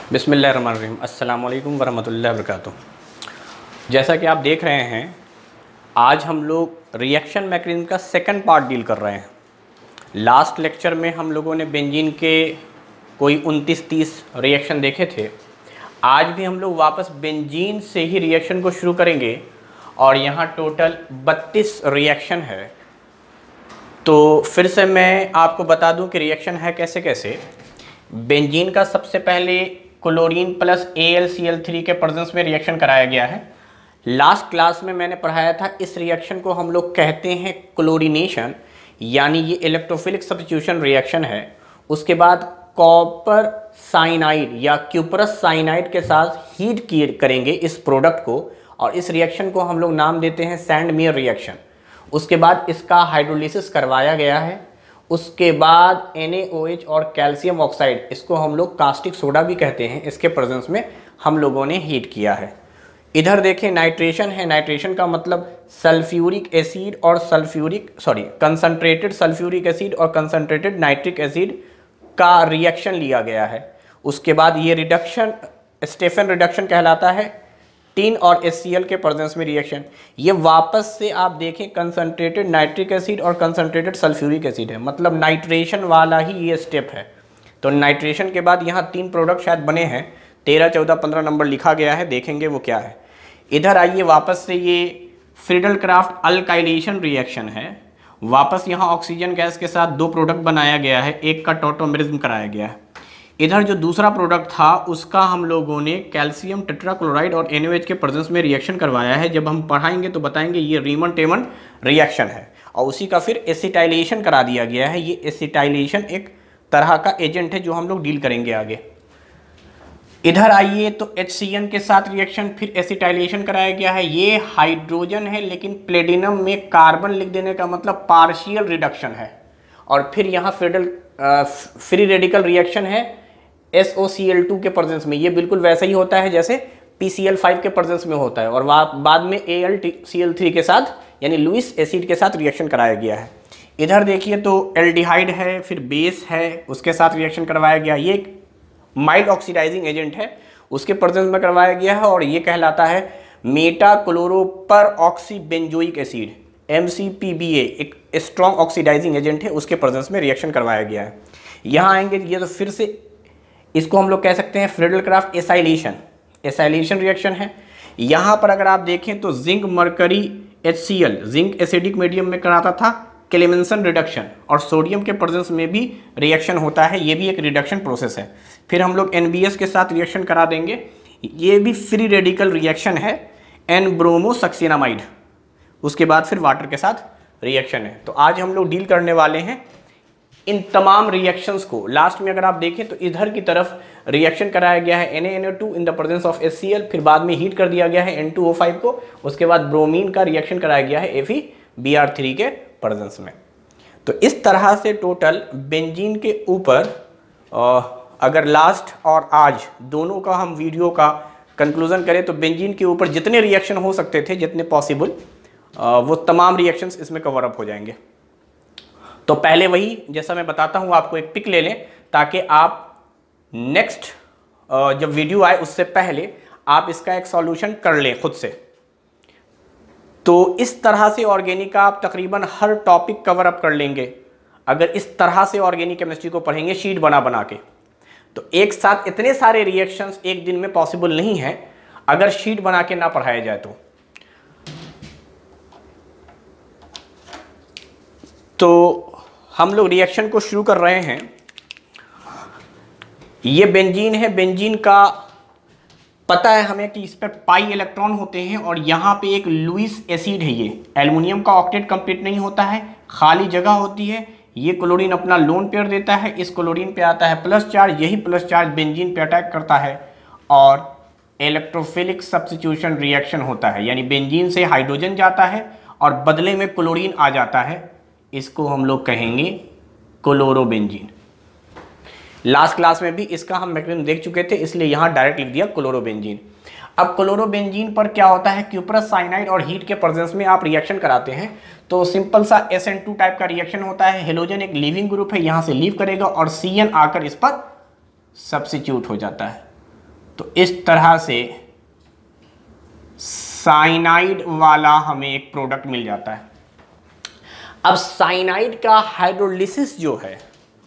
बिस्मिल्लाहिर्रहमानिर्रहीम। अस्सलाम वालेकुम वरहमतुल्लाहि वबरकातुहू। जैसा कि आप देख रहे हैं, आज हम लोग रिएक्शन मैकेनिज्म का सेकंड पार्ट डील कर रहे हैं। लास्ट लेक्चर में हम लोगों ने बेंजीन के कोई 29-30 रिएक्शन देखे थे। आज भी हम लोग वापस बेंजीन से ही रिएक्शन को शुरू करेंगे और यहाँ टोटल 32 रिएक्शन है। तो फिर से मैं आपको बता दूं कि रिएक्शन है कैसे कैसे। बेंजीन का सबसे पहले क्लोरीन प्लस AlCl3 के प्रेजेंस में रिएक्शन कराया गया है। लास्ट क्लास में मैंने पढ़ाया था, इस रिएक्शन को हम लोग कहते हैं क्लोरीनेशन, यानी ये इलेक्ट्रोफिलिक सब्स्टिट्यूशन रिएक्शन है। उसके बाद कॉपर साइनाइड या क्यूपरस साइनाइड के साथ हीट करेंगे इस प्रोडक्ट को, और इस रिएक्शन को हम लोग नाम देते हैं सैंडमेयर रिएक्शन। उसके बाद इसका हाइड्रोलिसिस करवाया गया है। उसके बाद NaOH और कैल्शियम ऑक्साइड, इसको हम लोग कास्टिक सोडा भी कहते हैं, इसके प्रेजेंस में हम लोगों ने हीट किया है। इधर देखें नाइट्रेशन है। नाइट्रेशन का मतलब सल्फ्यूरिक एसिड और कंसंट्रेटेड सल्फ्यूरिक एसिड और कंसंट्रेटेड नाइट्रिक एसिड का रिएक्शन लिया गया है। उसके बाद ये रिडक्शन स्टेफन रिडक्शन कहलाता है। टिन और HCl के प्रेजेंस में रिएक्शन। ये वापस से आप देखें कंसंट्रेटेड नाइट्रिक एसिड और कंसंट्रेटेड सल्फ्यूरिक एसिड है, मतलब नाइट्रेशन वाला ही ये स्टेप है। तो नाइट्रेशन के बाद यहाँ 3 प्रोडक्ट शायद बने हैं, 13, 14, 15 नंबर लिखा गया है, देखेंगे वो क्या है। इधर आइए, वापस से ये फ्रीडल क्राफ्ट अल्काइलेशन रिएक्शन है। वापस यहाँ ऑक्सीजन गैस के साथ 2 प्रोडक्ट बनाया गया है, एक का टॉटोमेरिज्म कराया गया है। इधर जो दूसरा प्रोडक्ट था उसका हम लोगों ने कैल्शियम टेट्राक्लोराइड और NaOH के प्रेजेंस में रिएक्शन करवाया है। जब हम पढ़ाएंगे तो बताएंगे ये रीमन टेमन रिएक्शन है, और उसी का फिर एसिटाइलेशन करा दिया गया है। ये एसिटाइलेशन एक तरह का एजेंट है जो हम लोग डील करेंगे आगे। इधर आइए तो HCN के साथ रिएक्शन, फिर एसिटाइलेशन कराया गया है। ये हाइड्रोजन है, लेकिन प्लेटिनम में कार्बन लिख देने का मतलब पार्शियल रिडक्शन है। और फिर यहाँ फ्री रेडिकल रिएक्शन है SOCl2 के प्रेजेंस में। ये बिल्कुल वैसा ही होता है जैसे PCl5 के प्रेजेंस में होता है, और बाद में AlCl3 के साथ यानी लुईस एसिड के साथ रिएक्शन कराया गया है। इधर देखिए तो एल्डिहाइड है, फिर बेस है, उसके साथ रिएक्शन करवाया गया। ये एक माइल्ड ऑक्सीडाइजिंग एजेंट है, उसके प्रेजेंस में करवाया गया है, और ये कहलाता है मेटा क्लोरोपर ऑक्सीबेंजोइक एसिड MCPBA, एक स्ट्रॉन्ग ऑक्सीडाइजिंग एजेंट है, उसके प्रेजेंस में रिएक्शन करवाया गया है। यहाँ आएंगे ये तो फिर से इसको हम लोग कह सकते हैं फ्रीडल क्राफ्ट एसाइलेशन रिएक्शन है। यहाँ पर अगर आप देखें तो zinc mercury HCl zinc acidic medium में कराता था क्लेमेंसन रिडक्शन, और सोडियम के प्रेजेंस में भी रिएक्शन होता है। ये भी एक रिडक्शन प्रोसेस है। फिर हम लोग NBS के साथ रिएक्शन करा देंगे। ये भी फ्री रेडिकल रिएक्शन है, N-ब्रोमोसक्सिनामाइड। उसके बाद फिर वाटर के साथ रिएक्शन है। तो आज हम लोग डील करने वाले हैं इन तमाम रिएक्शंस को। लास्ट में अगर आप देखें तो इधर की तरफ रिएक्शन कराया गया है NaNO2 in the presence of HCl, फिर बाद में हीट कर दिया गया है N2O5 को। उसके बाद ब्रोमीन का रिएक्शन कराया गया है FeBr3 के प्रेजेंस में। तो इस तरह से टोटल बेंजीन के ऊपर अगर लास्ट और आज दोनों का हम वीडियो का कंक्लूजन करें तो बेंजीन के ऊपर जितने रिएक्शन हो सकते थे, जितने पॉसिबल, वो तमाम रिएक्शंस इसमें कवर अप हो जाएंगे। तो पहले वही जैसा मैं बताता हूं, आपको एक पिक ले लें ताकि आप नेक्स्ट जब वीडियो आए उससे पहले आप इसका एक सॉल्यूशन कर लें खुद से। तो इस तरह से ऑर्गेनिक का आप तकरीबन हर टॉपिक कवर अप कर लेंगे अगर इस तरह से ऑर्गेनिक केमिस्ट्री को पढ़ेंगे शीट बना बना के। तो एक साथ इतने सारे रिएक्शंस एक दिन में पॉसिबल नहीं है अगर शीट बना के ना पढ़ाया जाए तो हम लोग रिएक्शन को शुरू कर रहे हैं। ये बेंजीन है। बेंजीन का पता है हमें कि इस पर पाई इलेक्ट्रॉन होते हैं, और यहाँ पे एक लुईस एसिड है। ये एल्युमिनियम का ऑक्टेट कंप्लीट नहीं होता है, खाली जगह होती है। ये क्लोरीन अपना लोन पेयर देता है, इस क्लोरीन पे आता है प्लस चार्ज, यही प्लस चार्ज बेंजीन पे अटैक करता है और इलेक्ट्रोफिलिक सब्स्टिट्यूशन रिएक्शन होता है, यानी बेंजीन से हाइड्रोजन जाता है और बदले में क्लोरीन आ जाता है। इसको हम लोग कहेंगे क्लोरोबेंजीन। लास्ट क्लास में भी इसका हम मैकेनिज्म देख चुके थे, इसलिए यहाँ डायरेक्ट लिख दिया क्लोरोबेंजीन। अब क्लोरोबेंजीन पर क्या होता है, क्यूपरस साइनाइड और हीट के प्रेजेंस में आप रिएक्शन कराते हैं तो सिंपल सा SN2 टाइप का रिएक्शन होता है। हेलोजन एक लीविंग ग्रुप है, यहाँ से लीव करेगा और CN आकर इस पर सब्स्टिट्यूट हो जाता है। तो इस तरह से साइनाइड वाला हमें एक प्रोडक्ट मिल जाता है। अब साइनाइड का हाइड्रोलिसिस जो है,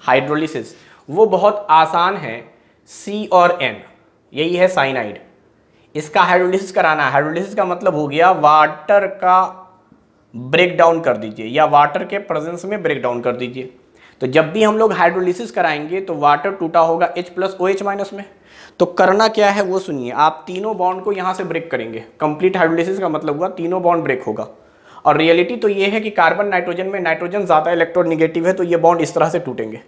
हाइड्रोलिसिस वो बहुत आसान है, C और N, यही है साइनाइड। इसका हाइड्रोलिसिस कराना है। हाइड्रोलिसिस का मतलब हो गया वाटर का ब्रेक डाउन कर दीजिए या वाटर के प्रेजेंस में ब्रेक डाउन कर दीजिए। तो जब भी हम लोग हाइड्रोलिसिस कराएंगे तो वाटर टूटा होगा H प्लस OH माइनस में। तो करना क्या है वो सुनिए, आप तीनों बॉन्ड को यहाँ से ब्रेक करेंगे। कंप्लीट हाइड्रोलिसिस का मतलब हुआ तीनों बॉन्ड ब्रेक होगा। और रियलिटी तो ये है कि कार्बन नाइट्रोजन में नाइट्रोजन ज़्यादा इलेक्ट्रोनेगेटिव है, तो ये बॉन्ड इस तरह से टूटेंगे,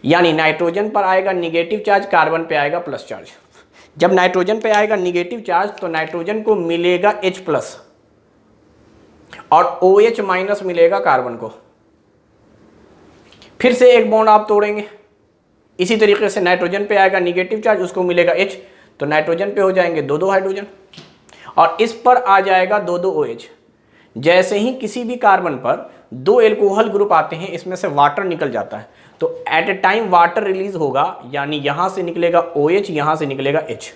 यानी नाइट्रोजन पर आएगा निगेटिव चार्ज, कार्बन पे आएगा प्लस चार्ज। जब नाइट्रोजन पे आएगा निगेटिव चार्ज तो नाइट्रोजन को मिलेगा H प्लस और OH माइनस मिलेगा कार्बन को। फिर से एक बॉन्ड आप तोड़ेंगे, इसी तरीके से नाइट्रोजन पे आएगा निगेटिव चार्ज, उसको मिलेगा H, तो नाइट्रोजन पे हो जाएंगे 2-2 हाइड्रोजन और इस पर आ जाएगा 2-2 OH। जैसे ही किसी भी कार्बन पर 2 एल्कोहल ग्रुप आते हैं, इसमें से वाटर निकल जाता है, तो at a time water release होगा, यानी यहां से निकलेगा OH, यहां से निकलेगा H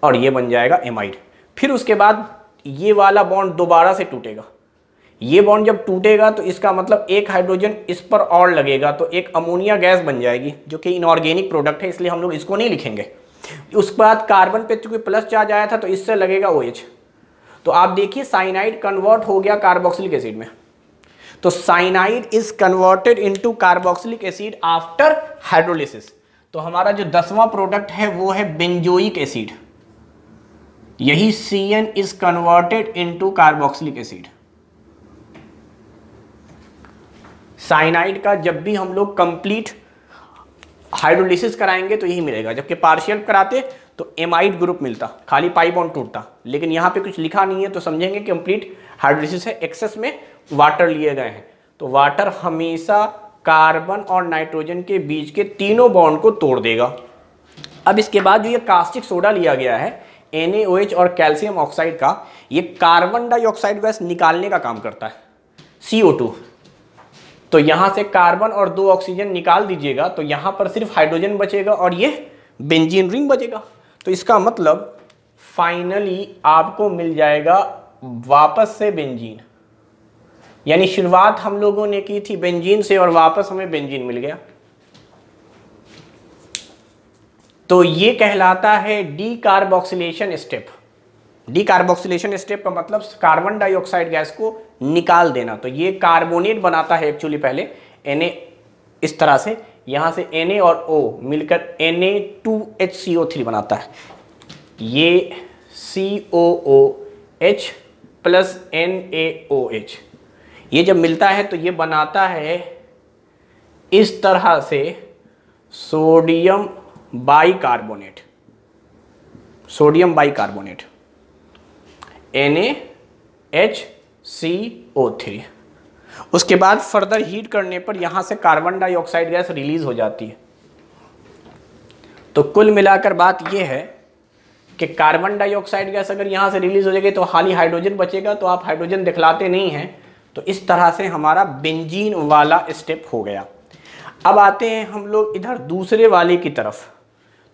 और ये बन जाएगा एमाइड। फिर उसके बाद ये वाला बॉन्ड दोबारा से टूटेगा। ये बॉन्ड जब टूटेगा तो इसका मतलब एक हाइड्रोजन इस पर और लगेगा, तो एक अमोनिया गैस बन जाएगी, जो कि इनऑर्गेनिक प्रोडक्ट है, इसलिए हम लोग इसको नहीं लिखेंगे। उसके बाद कार्बन पे चूंकि प्लस चार्ज आया था तो इससे लगेगा OH। तो आप देखिए साइनाइड कन्वर्ट हो गया कार्बोक्सिलिक एसिड में। तो cyanide is converted into carboxylic acid after hydrolysis. तो हमारा जो 10वां प्रोडक्ट है वो है बेंजोइक एसिड। यही CN is converted into carboxylic acid. Cyanide का जब भी हम लोग कंप्लीट हाइड्रोलिसिस कराएंगे तो यही मिलेगा, जबकि पार्शियल कराते तो एमाइड ग्रुप मिलता, खाली पाई बॉन्ड टूटता। लेकिन यहाँ पे कुछ लिखा नहीं है तो समझेंगे कंप्लीट हाइड्रोलिसिस है, एक्सेस में वाटर लिए गए हैं। तो वाटर हमेशा कार्बन और नाइट्रोजन के बीच के तीनों बॉन्ड को तोड़ देगा। अब इसके बाद जो ये कास्टिक सोडा लिया गया है NaOH और कैल्शियम ऑक्साइड का, ये कार्बन डाइऑक्साइड गैस निकालने का काम करता है, CO2। तो यहाँ से कार्बन और 2 ऑक्सीजन निकाल दीजिएगा तो यहाँ पर सिर्फ हाइड्रोजन बचेगा और ये बेंजीन रिंग बचेगा। तो इसका मतलब फाइनली आपको मिल जाएगा वापस से बेंजीन, यानी शुरुआत हम लोगों ने की थी बेंजीन से और वापस हमें बेंजीन मिल गया। तो ये कहलाता है डीकार्बोक्सिलेशन स्टेप। डीकार्बोक्सिलेशन स्टेप का मतलब कार्बन डाइऑक्साइड गैस को निकाल देना। तो ये कार्बोनेट बनाता है एक्चुअली पहले Na इस तरह से, यहाँ से Na और O मिलकर Na2HCO3 बनाता है। ये COOH प्लस NaOH, ये जब मिलता है तो ये बनाता है इस तरह से sodium bicarbonate, sodium bicarbonate NaHCO3। उसके बाद फर्दर हीट करने पर यहां से कार्बन डाइऑक्साइड गैस रिलीज हो जाती है। तो कुल मिलाकर बात यह है कि कार्बन डाइऑक्साइड गैस अगर यहां से रिलीज हो जाएगी तो खाली हाइड्रोजन बचेगा, तो आप हाइड्रोजन दिखलाते नहीं हैं। तो इस तरह से हमारा बेंजीन वाला स्टेप हो गया। अब आते हैं हम लोग इधर दूसरे वाले की तरफ।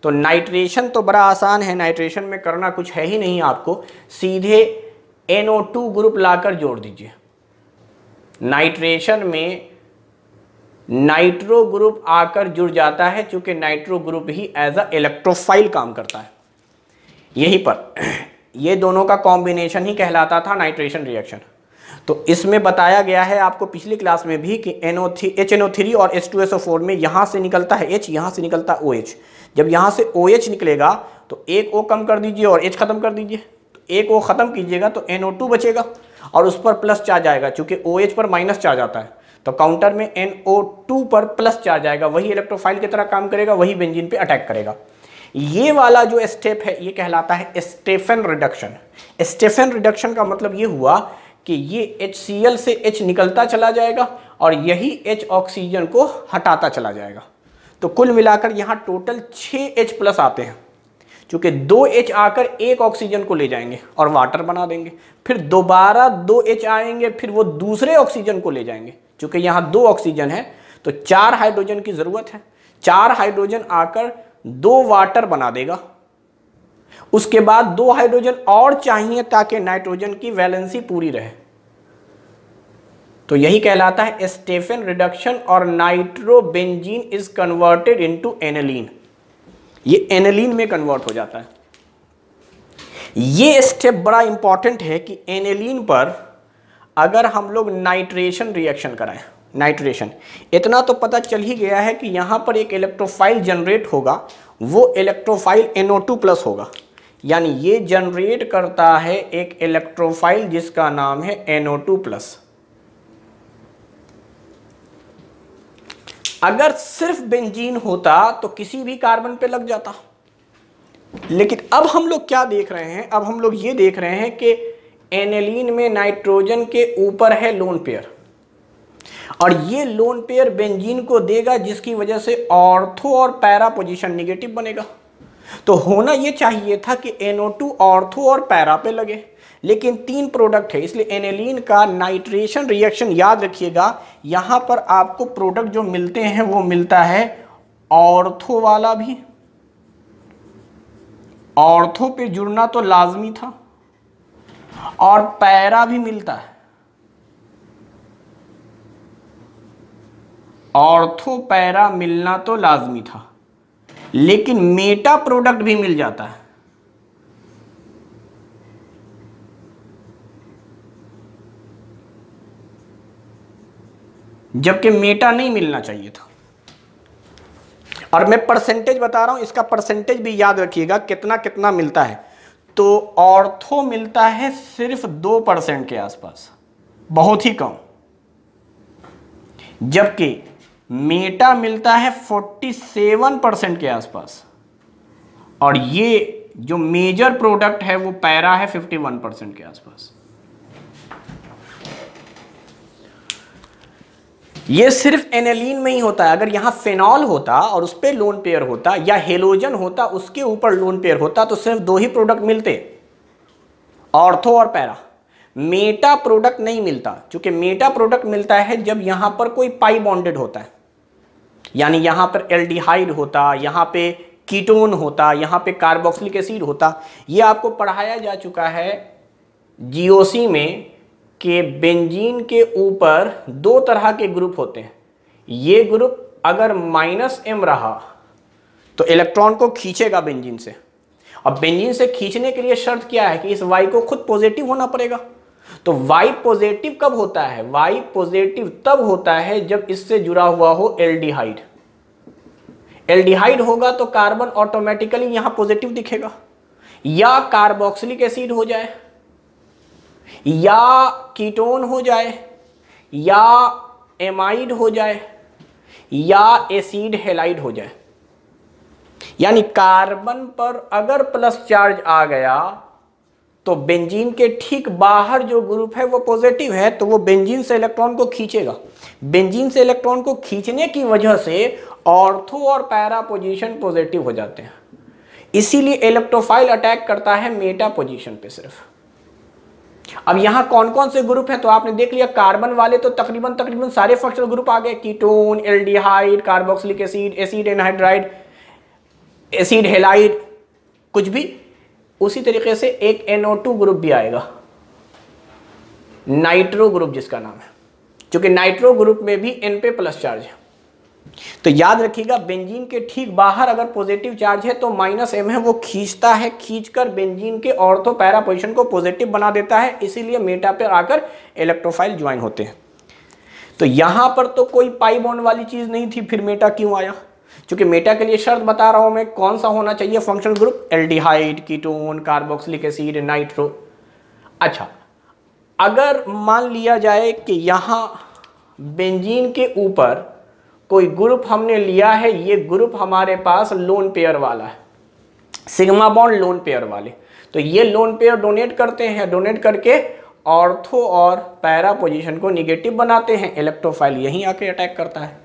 तो नाइट्रेशन तो बड़ा आसान है, नाइट्रेशन में करना कुछ है ही नहीं आपको, सीधे NO2 ग्रुप लाकर जोड़ दीजिए। नाइट्रेशन में नाइट्रो ग्रुप आकर जुड़ जाता है, चूंकि नाइट्रो ग्रुप ही एज अ इलेक्ट्रोफाइल काम करता है। यहीं पर ये दोनों का कॉम्बिनेशन ही कहलाता था नाइट्रेशन रिएक्शन। तो इसमें बताया गया है आपको पिछली क्लास में भी कि HNO3 और H2SO4 में यहाँ से निकलता है H, यहाँ से निकलता है OH। जब यहाँ से OH निकलेगा तो एक O कम कर दीजिए और H खत्म कर दीजिए। तो एक O खत्म कीजिएगा तो NO2 बचेगा और उस पर प्लस चार्ज आएगा, चूंकि OH पर माइनस चार्ज आता है तो काउंटर में NO2 पर प्लस चार्ज आएगा, वही इलेक्ट्रोफाइल की तरह काम करेगा, वही बेंजीन पे अटैक करेगा। ये वाला जो स्टेप है ये कहलाता है स्टेफन रिडक्शन। स्टेफन रिडक्शन का मतलब ये हुआ कि ये HCl से H निकलता चला जाएगा और यही H ऑक्सीजन को हटाता चला जाएगा। तो कुल मिलाकर यहाँ टोटल 6 H प्लस आते हैं, क्योंकि 2 H आकर एक ऑक्सीजन को ले जाएंगे और वाटर बना देंगे, फिर दोबारा 2 H आएंगे, फिर वो दूसरे ऑक्सीजन को ले जाएंगे। क्योंकि यहाँ 2 ऑक्सीजन है तो 4 हाइड्रोजन की ज़रूरत है, 4 हाइड्रोजन आकर 2 वाटर बना देगा, उसके बाद 2 हाइड्रोजन और चाहिए ताकि नाइट्रोजन की वैलेंसी पूरी रहे। तो यही कहलाता है स्टेफन रिडक्शन और nitrobenzene is converted into aniline. ये एनिलीन में कन्वर्ट हो जाता है। ये स्टेप बड़ा इंपॉर्टेंट है कि एनिलीन पर अगर हम लोग नाइट्रेशन रिएक्शन कराएं, नाइट्रेशन, इतना तो पता चल ही गया है कि यहां पर एक इलेक्ट्रोफाइल जनरेट होगा, वो इलेक्ट्रोफाइल NO2+ होगा, यानी ये जनरेट करता है एक इलेक्ट्रोफाइल जिसका नाम है NO2+। अगर सिर्फ बेंजीन होता तो किसी भी कार्बन पे लग जाता, लेकिन अब हम लोग क्या देख रहे हैं, अब हम लोग ये देख रहे हैं कि एनिलीन में नाइट्रोजन के ऊपर है लोन पेयर, और ये लोन पेयर बेंजीन को देगा, जिसकी वजह से ऑर्थो और पैरा पोजीशन निगेटिव बनेगा। तो होना ये चाहिए था कि NO2 ऑर्थो और पैरा पे लगे, लेकिन 3 प्रोडक्ट है, इसलिए एनिलीन का नाइट्रेशन रिएक्शन याद रखिएगा, यहां पर आपको प्रोडक्ट जो मिलते हैं वो मिलता है ऑर्थो वाला भी, ऑर्थो पे जुड़ना तो लाजमी था, और पैरा भी मिलता है, ऑर्थो पैरा मिलना तो लाजमी था, लेकिन मेटा प्रोडक्ट भी मिल जाता है। जबकि मेटा नहीं मिलना चाहिए था। और मैं परसेंटेज बता रहा हूं, इसका परसेंटेज भी याद रखिएगा कितना कितना मिलता है। तो ऑर्थो मिलता है सिर्फ 2% के आसपास, बहुत ही कम, जबकि मेटा मिलता है 47% के आसपास, और ये जो मेजर प्रोडक्ट है वो पैरा है 51% के आसपास। ये सिर्फ एनिलीन में ही होता है। अगर यहां फेनॉल होता और उस पर लोन पेयर होता, या हेलोजन होता उसके ऊपर लोन पेयर होता, तो सिर्फ 2 ही प्रोडक्ट मिलते, ऑर्थो और पैरा। मेटा प्रोडक्ट नहीं मिलता, क्योंकि मेटा प्रोडक्ट मिलता है जब यहां पर कोई पाई बॉन्डेड होता है, यानी यहां पर एल्डिहाइड होता, यहां पे कीटोन होता, यहां पे कार्बोक्सिलिक एसिड होता। यह आपको पढ़ाया जा चुका है जीओसी में कि बेंजीन के ऊपर 2 तरह के ग्रुप होते हैं। ये ग्रुप अगर -M रहा तो इलेक्ट्रॉन को खींचेगा बेंजीन से, और बेंजीन से खींचने के लिए शर्त क्या है कि इस Y को खुद पॉजिटिव होना पड़ेगा। तो Y पॉजिटिव कब होता है? Y पॉजिटिव तब होता है जब इससे जुड़ा हुआ हो एल्डिहाइड। एल्डिहाइड होगा तो कार्बन ऑटोमेटिकली यहां पॉजिटिव दिखेगा, या कार्बोक्सिलिक एसिड हो जाए, या कीटोन हो जाए, या एमाइड हो जाए, या एसिड हेलाइड हो जाए। यानी कार्बन पर अगर प्लस चार्ज आ गया तो बेंजीन के ठीक बाहर जो ग्रुप है वो पॉजिटिव है, तो वो बेंजीन से इलेक्ट्रॉन को खींचेगा। बेंजीन से इलेक्ट्रॉन को खींचने की वजह से ऑर्थो और पैरा पोजीशन पॉजिटिव हो जाते हैं, इसीलिए इलेक्ट्रोफाइल अटैक करता है मेटा पोजीशन पे सिर्फ। अब यहां कौन कौन से ग्रुप हैं तो आपने देख लिया, कार्बन वाले तो तकरीबन सारे फंक्शनल ग्रुप आ गए, ketone, aldehyde, carboxylic acid, acid anhydride, acid halide, कुछ भी। उसी तरीके से एक NO2 ग्रुप भी आएगा, नाइट्रो ग्रुप जिसका नाम है, क्योंकि नाइट्रो ग्रुप में भी N पे प्लस चार्ज है। तो याद रखिएगा बेंजीन के ठीक बाहर अगर पॉजिटिव चार्ज है तो -M है, वो खींचता है, खींचकर बेंजीन के ऑर्थो पैरा पोजीशन को पॉजिटिव बना देता है, इसीलिए मेटा पर आकर इलेक्ट्रोफाइल ज्वाइन होते हैं। तो यहां पर तो कोई पाई बॉन्ड वाली चीज नहीं थी, फिर मेटा क्यों आया? क्योंकि मेटा के लिए शर्त बता रहा हूं मैं, कौन सा होना चाहिए functional group? Aldehyde, ketone, carboxylic acid, nitro. अच्छा, अगर मान लिया जाए कि यहां बेंजीन के ऊपर कोई ग्रुप हमने लिया है, ये ग्रुप हमारे पास लोन पेयर वाला है, सिग्मा बॉन्ड लोन पेयर वाले, तो ये लोन पेयर डोनेट करते हैं, डोनेट करके ऑर्थो और पैरा पोजीशन को निगेटिव बनाते हैं, इलेक्ट्रोफाइल यहीं आके अटैक करता है।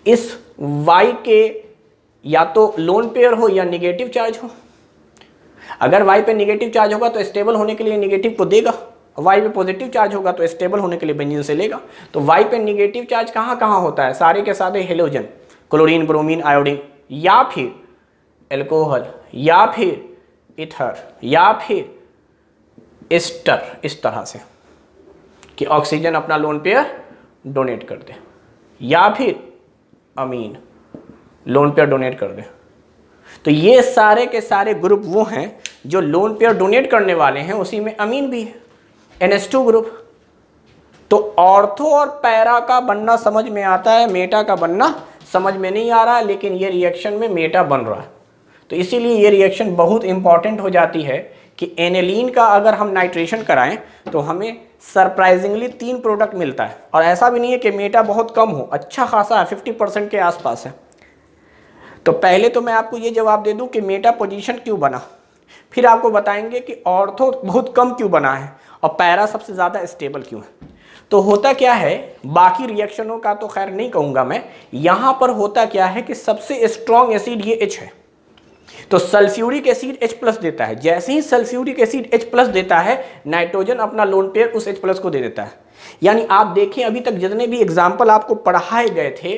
इस Y के या तो लोन पेयर हो या निगेटिव चार्ज हो। अगर Y पे निगेटिव चार्ज होगा तो स्टेबल होने के लिए निगेटिव को देगा, Y पे पॉजिटिव चार्ज होगा तो स्टेबल होने के लिए बेंजीन से लेगा। तो Y पे निगेटिव चार्ज कहाँ कहाँ होता है? सारे के सारे हेलोजन, क्लोरीन, ब्रोमीन, आयोडीन, या फिर एल्कोहल, या फिर ईथर, या फिर एस्टर, इस तरह से कि ऑक्सीजन अपना लोन पेयर डोनेट कर दे, या फिर अमीन लोन पेयर डोनेट कर दे। तो ये सारे के सारे ग्रुप वो हैं जो लोन पेयर डोनेट करने वाले हैं, उसी में अमीन भी है, NH2 ग्रुप। तो ऑर्थो और पैरा का बनना समझ में आता है, मेटा का बनना समझ में नहीं आ रहा है, लेकिन ये रिएक्शन में मेटा बन रहा है। तो इसीलिए ये रिएक्शन बहुत इंपॉर्टेंट हो जाती है कि एनिलीन का अगर हम नाइट्रेशन कराएं तो हमें सरप्राइजिंगली 3 प्रोडक्ट मिलता है। और ऐसा भी नहीं है कि मेटा बहुत कम हो, अच्छा खासा है, 50% के आसपास है। तो पहले तो मैं आपको ये जवाब दे दूं कि मेटा पोजीशन क्यों बना, फिर आपको बताएंगे कि ऑर्थो बहुत कम क्यों बना है और पैरा सबसे ज़्यादा स्टेबल क्यों है। तो होता क्या है, बाकी रिएक्शनों का तो खैर नहीं कहूँगा मैं, यहाँ पर होता क्या है कि सबसे स्ट्रॉन्ग एसिड ये H है। तो सल्फ्यूरिक एसिड H+ देता है। जैसे ही सल्फ्यूरिक एसिड H+ देता है, नाइट्रोजन अपना लोन पेयर उस H+ को दे देता है। यानी आप देखें अभी तक जितने भी एग्जाम्पल आपको पढ़ाए गए थे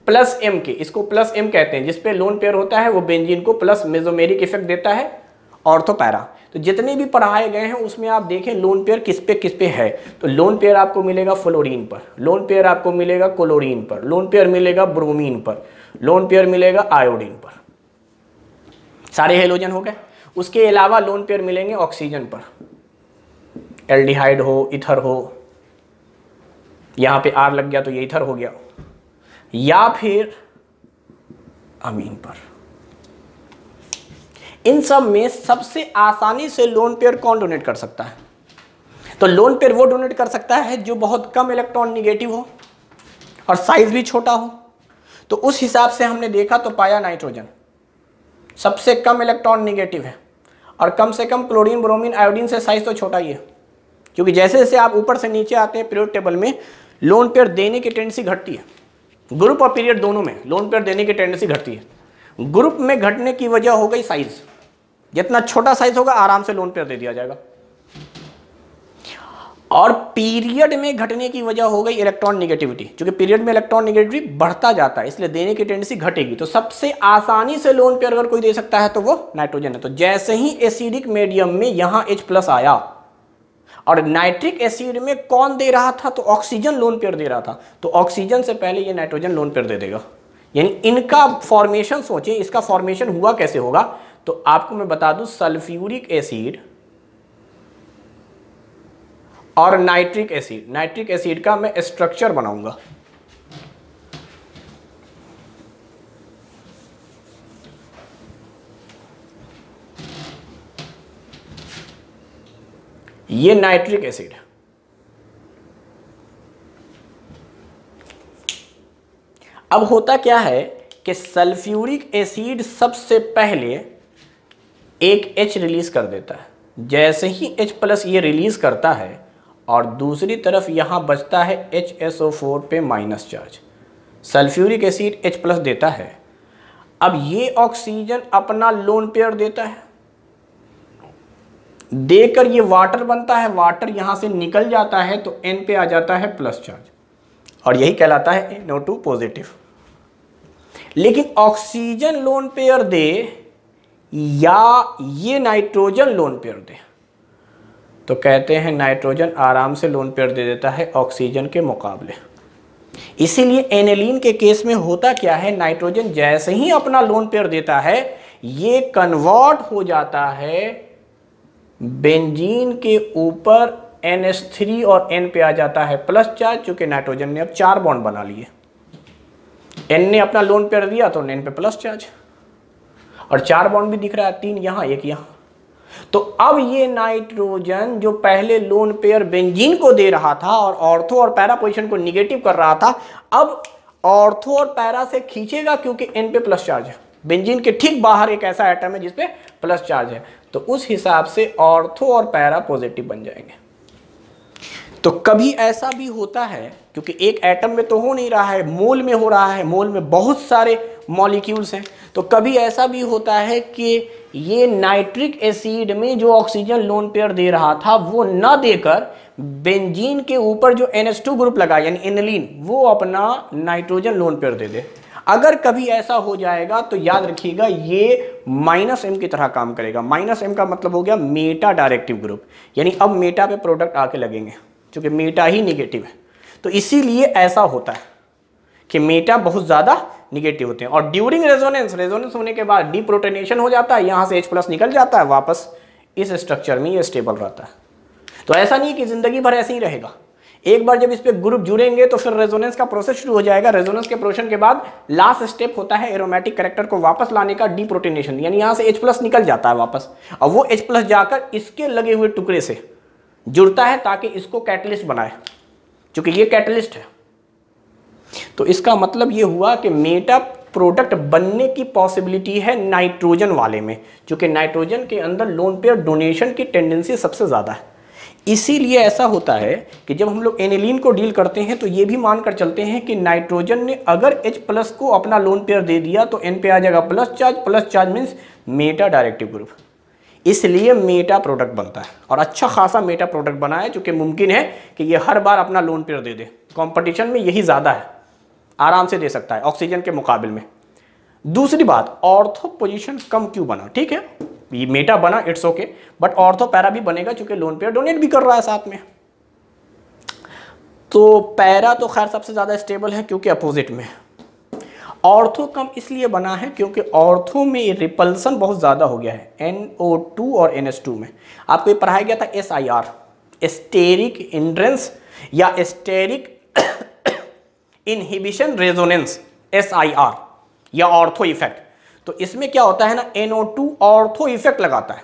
प्लस M के, इसको प्लस M कहते हैं, जिसपे लोन पेयर होता है वो बेंजीन को प्लस मेसोमेरिक इफेक्ट देता है, ऑर्थो पैरा। तो जितने भी पढ़ाए गए हैं उसमें आप देखें लोन पेयर किस पे है। तो लोन पेयर आपको मिलेगा फ्लोरीन पर, लोन पेयर आपको मिलेगा क्लोरीन पर, लोन पेयर मिलेगा ब्रोमीन पर, लोन पेयर मिलेगा आयोडीन पर। सारे हेलोजन हो गए। उसके अलावा लोन पेयर मिलेंगे ऑक्सीजन पर, एल्डिहाइड हो, ईथर हो, यहाँ पे R लग गया तो ये ईथर हो गया, या फिर अमीन पर। इन सब में सबसे आसानी से लोन पेयर कौन डोनेट कर सकता है? तो लोन पेयर वो डोनेट कर सकता है जो बहुत कम इलेक्ट्रॉन निगेटिव हो और साइज भी छोटा हो। तो उस हिसाब से हमने देखा तो पाया नाइट्रोजन सबसे कम इलेक्ट्रॉन निगेटिव है, और कम से कम क्लोरीन, ब्रोमीन, आयोडीन से साइज तो छोटा ही है, क्योंकि जैसे जैसे आप ऊपर से नीचे आते हैं पीरियड टेबल में लोन पेयर देने की टेंडेंसी घटती है। ग्रुप और पीरियड दोनों में लोन पेयर देने की टेंडेंसी घटती है। ग्रुप में घटने की वजह हो गई साइज, जितना छोटा साइज होगा आराम से लोन पेयर दे दिया जाएगा, और पीरियड में घटने की वजह हो गई इलेक्ट्रॉन निगेटिविटी, क्योंकि पीरियड में इलेक्ट्रॉन निगेटिविटी बढ़ता जाता है, इसलिए देने की टेंडेंसी घटेगी। तो सबसे आसानी से लोन पेयर अगर कोई दे सकता है तो वो नाइट्रोजन है। तो जैसे ही एसिडिक मीडियम में यहां H+ आया और नाइट्रिक एसिड में कौन दे रहा था, तो ऑक्सीजन लोन पेयर दे रहा था, तो ऑक्सीजन से पहले ये नाइट्रोजन लोन पेयर दे देगा। यानी इनका फॉर्मेशन सोचें, इसका फॉर्मेशन हुआ कैसे होगा। तो आपको मैं बता दूं, सल्फ्यूरिक एसिड और नाइट्रिक एसिड का मैं स्ट्रक्चर बनाऊंगा। ये नाइट्रिक एसिड, अब होता क्या है कि सल्फ्यूरिक एसिड सबसे पहले एक H रिलीज कर देता है। जैसे ही H+ ये रिलीज करता है और दूसरी तरफ यहां बचता है HSO4 पे minus charge, sulphuric acid H+ देता है। अब ये ऑक्सीजन अपना लोन पेयर देता है, देकर ये वाटर बनता है, वाटर यहां से निकल जाता है तो N पे आ जाता है प्लस चार्ज, और यही कहलाता है NO2 पॉजिटिव। लेकिन ऑक्सीजन लोन पेयर दे या ये नाइट्रोजन लोन पेयर दे, तो कहते हैं नाइट्रोजन आराम से लोन पेयर दे देता है ऑक्सीजन के मुकाबले। इसीलिए एनिलीन के केस में होता क्या है, नाइट्रोजन जैसे ही अपना लोन पेयर देता है ये कन्वर्ट हो जाता है बेंजीन के ऊपर NH3 और N पे आ जाता है प्लस चार्ज, चूंकि नाइट्रोजन ने अब 4 बॉन्ड बना लिए। N ने अपना लोन पेयर दिया तो N पे प्लस चार्ज, और 4 बॉन्ड भी दिख रहा है, 3 यहां 1 यहां। तो अब ये नाइट्रोजन जो पहले लोन पेयर बेंजीन को दे रहा था और ऑर्थो और पैरा पोजीशन को निगेटिव कर रहा था, अब ऑर्थो और पैरा से खींचेगा, क्योंकि N पे प्लस चार्ज है। बेंजीन के ठीक बाहर एक ऐसा एटम है जिसपे प्लस चार्ज है, तो उस हिसाब से ऑर्थो और पैरा पॉजिटिव बन जाएंगे। तो कभी ऐसा भी होता है, क्योंकि एक एटम में तो हो नहीं रहा है, मोल में हो रहा है, मोल में बहुत सारे मॉलिक्यूल्स हैं, तो कभी ऐसा भी होता है कि ये नाइट्रिक एसिड में जो ऑक्सीजन लोन पेयर दे रहा था वो ना देकर बेंजीन के ऊपर जो NH2 ग्रुप लगा यानी एनिलीन, वो अपना नाइट्रोजन लोन पेयर दे दे। अगर कभी ऐसा हो जाएगा तो याद रखिएगा ये -M की तरह काम करेगा। -M का मतलब हो गया मेटा डायरेक्टिव ग्रुप, यानी अब मेटा पे प्रोडक्ट आके लगेंगे, क्योंकि मेटा ही निगेटिव है। तो इसीलिए ऐसा होता है कि मेटा बहुत ज़्यादा निगेटिव होते हैं। और ड्यूरिंग रेजोनेंस होने के बाद डीप्रोटोनेशन हो जाता है, यहाँ से H+ निकल जाता है, वापस इस स्ट्रक्चर में ये स्टेबल रहता है। तो ऐसा नहीं कि ज़िंदगी भर ऐसे ही रहेगा। एक बार जब इस पे ग्रुप जुड़ेंगे तो फिर रेजोनेंस का प्रोसेस शुरू हो जाएगा। रेजोनेंस के प्रोसेस के बाद लास्ट स्टेप होता है एरोमेटिक कैरेक्टर को वापस लाने का, डीप्रोटोनेशन, यानी यहाँ से H+ निकल जाता है वापस, और वो H+ जाकर इसके लगे हुए टुकड़े से जुड़ता है ताकि इसको कैटलिस्ट बनाए, क्योंकि ये कैटलिस्ट है। तो इसका मतलब ये हुआ कि मेटा प्रोडक्ट बनने की पॉसिबिलिटी है नाइट्रोजन वाले में, क्योंकि नाइट्रोजन के अंदर लोन पेयर डोनेशन की टेंडेंसी सबसे ज़्यादा है। इसीलिए ऐसा होता है कि जब हम लोग एनिलीन को डील करते हैं तो ये भी मानकर चलते हैं कि नाइट्रोजन ने अगर H+ को अपना लोन पेयर दे दिया तो N पे आ जाएगा plus charge means Meta directive group. इसलिए मेटा प्रोडक्ट बनता है, और अच्छा खासा मेटा प्रोडक्ट बना है, क्योंकि मुमकिन है कि ये हर बार अपना लोन पेयर दे दे। कंपटीशन में यही ज़्यादा है, आराम से दे सकता है ऑक्सीजन के मुकाबले में। दूसरी बात, ऑर्थो पोजीशन कम क्यों बना? ठीक है, ये मेटा बना, it's okay, but ortho para भी बनेगा क्योंकि लोन पेयर डोनेट भी कर रहा है साथ में। तो पैरा तो खैर सबसे ज़्यादा स्टेबल है क्योंकि अपोजिट में। ऑर्थो कम इसलिए बना है क्योंकि ऑर्थो में रिपल्सन बहुत ज़्यादा हो गया है NO2 और NH2 में। आपको ये पढ़ाया गया था SIR, स्टेरिक हिंड्रेंस या स्टेरिक इनहिबिशन रेजोनेंस, SIR या ऑर्थो इफेक्ट। तो इसमें क्या होता है ना, NO2 ऑर्थो इफेक्ट लगाता है,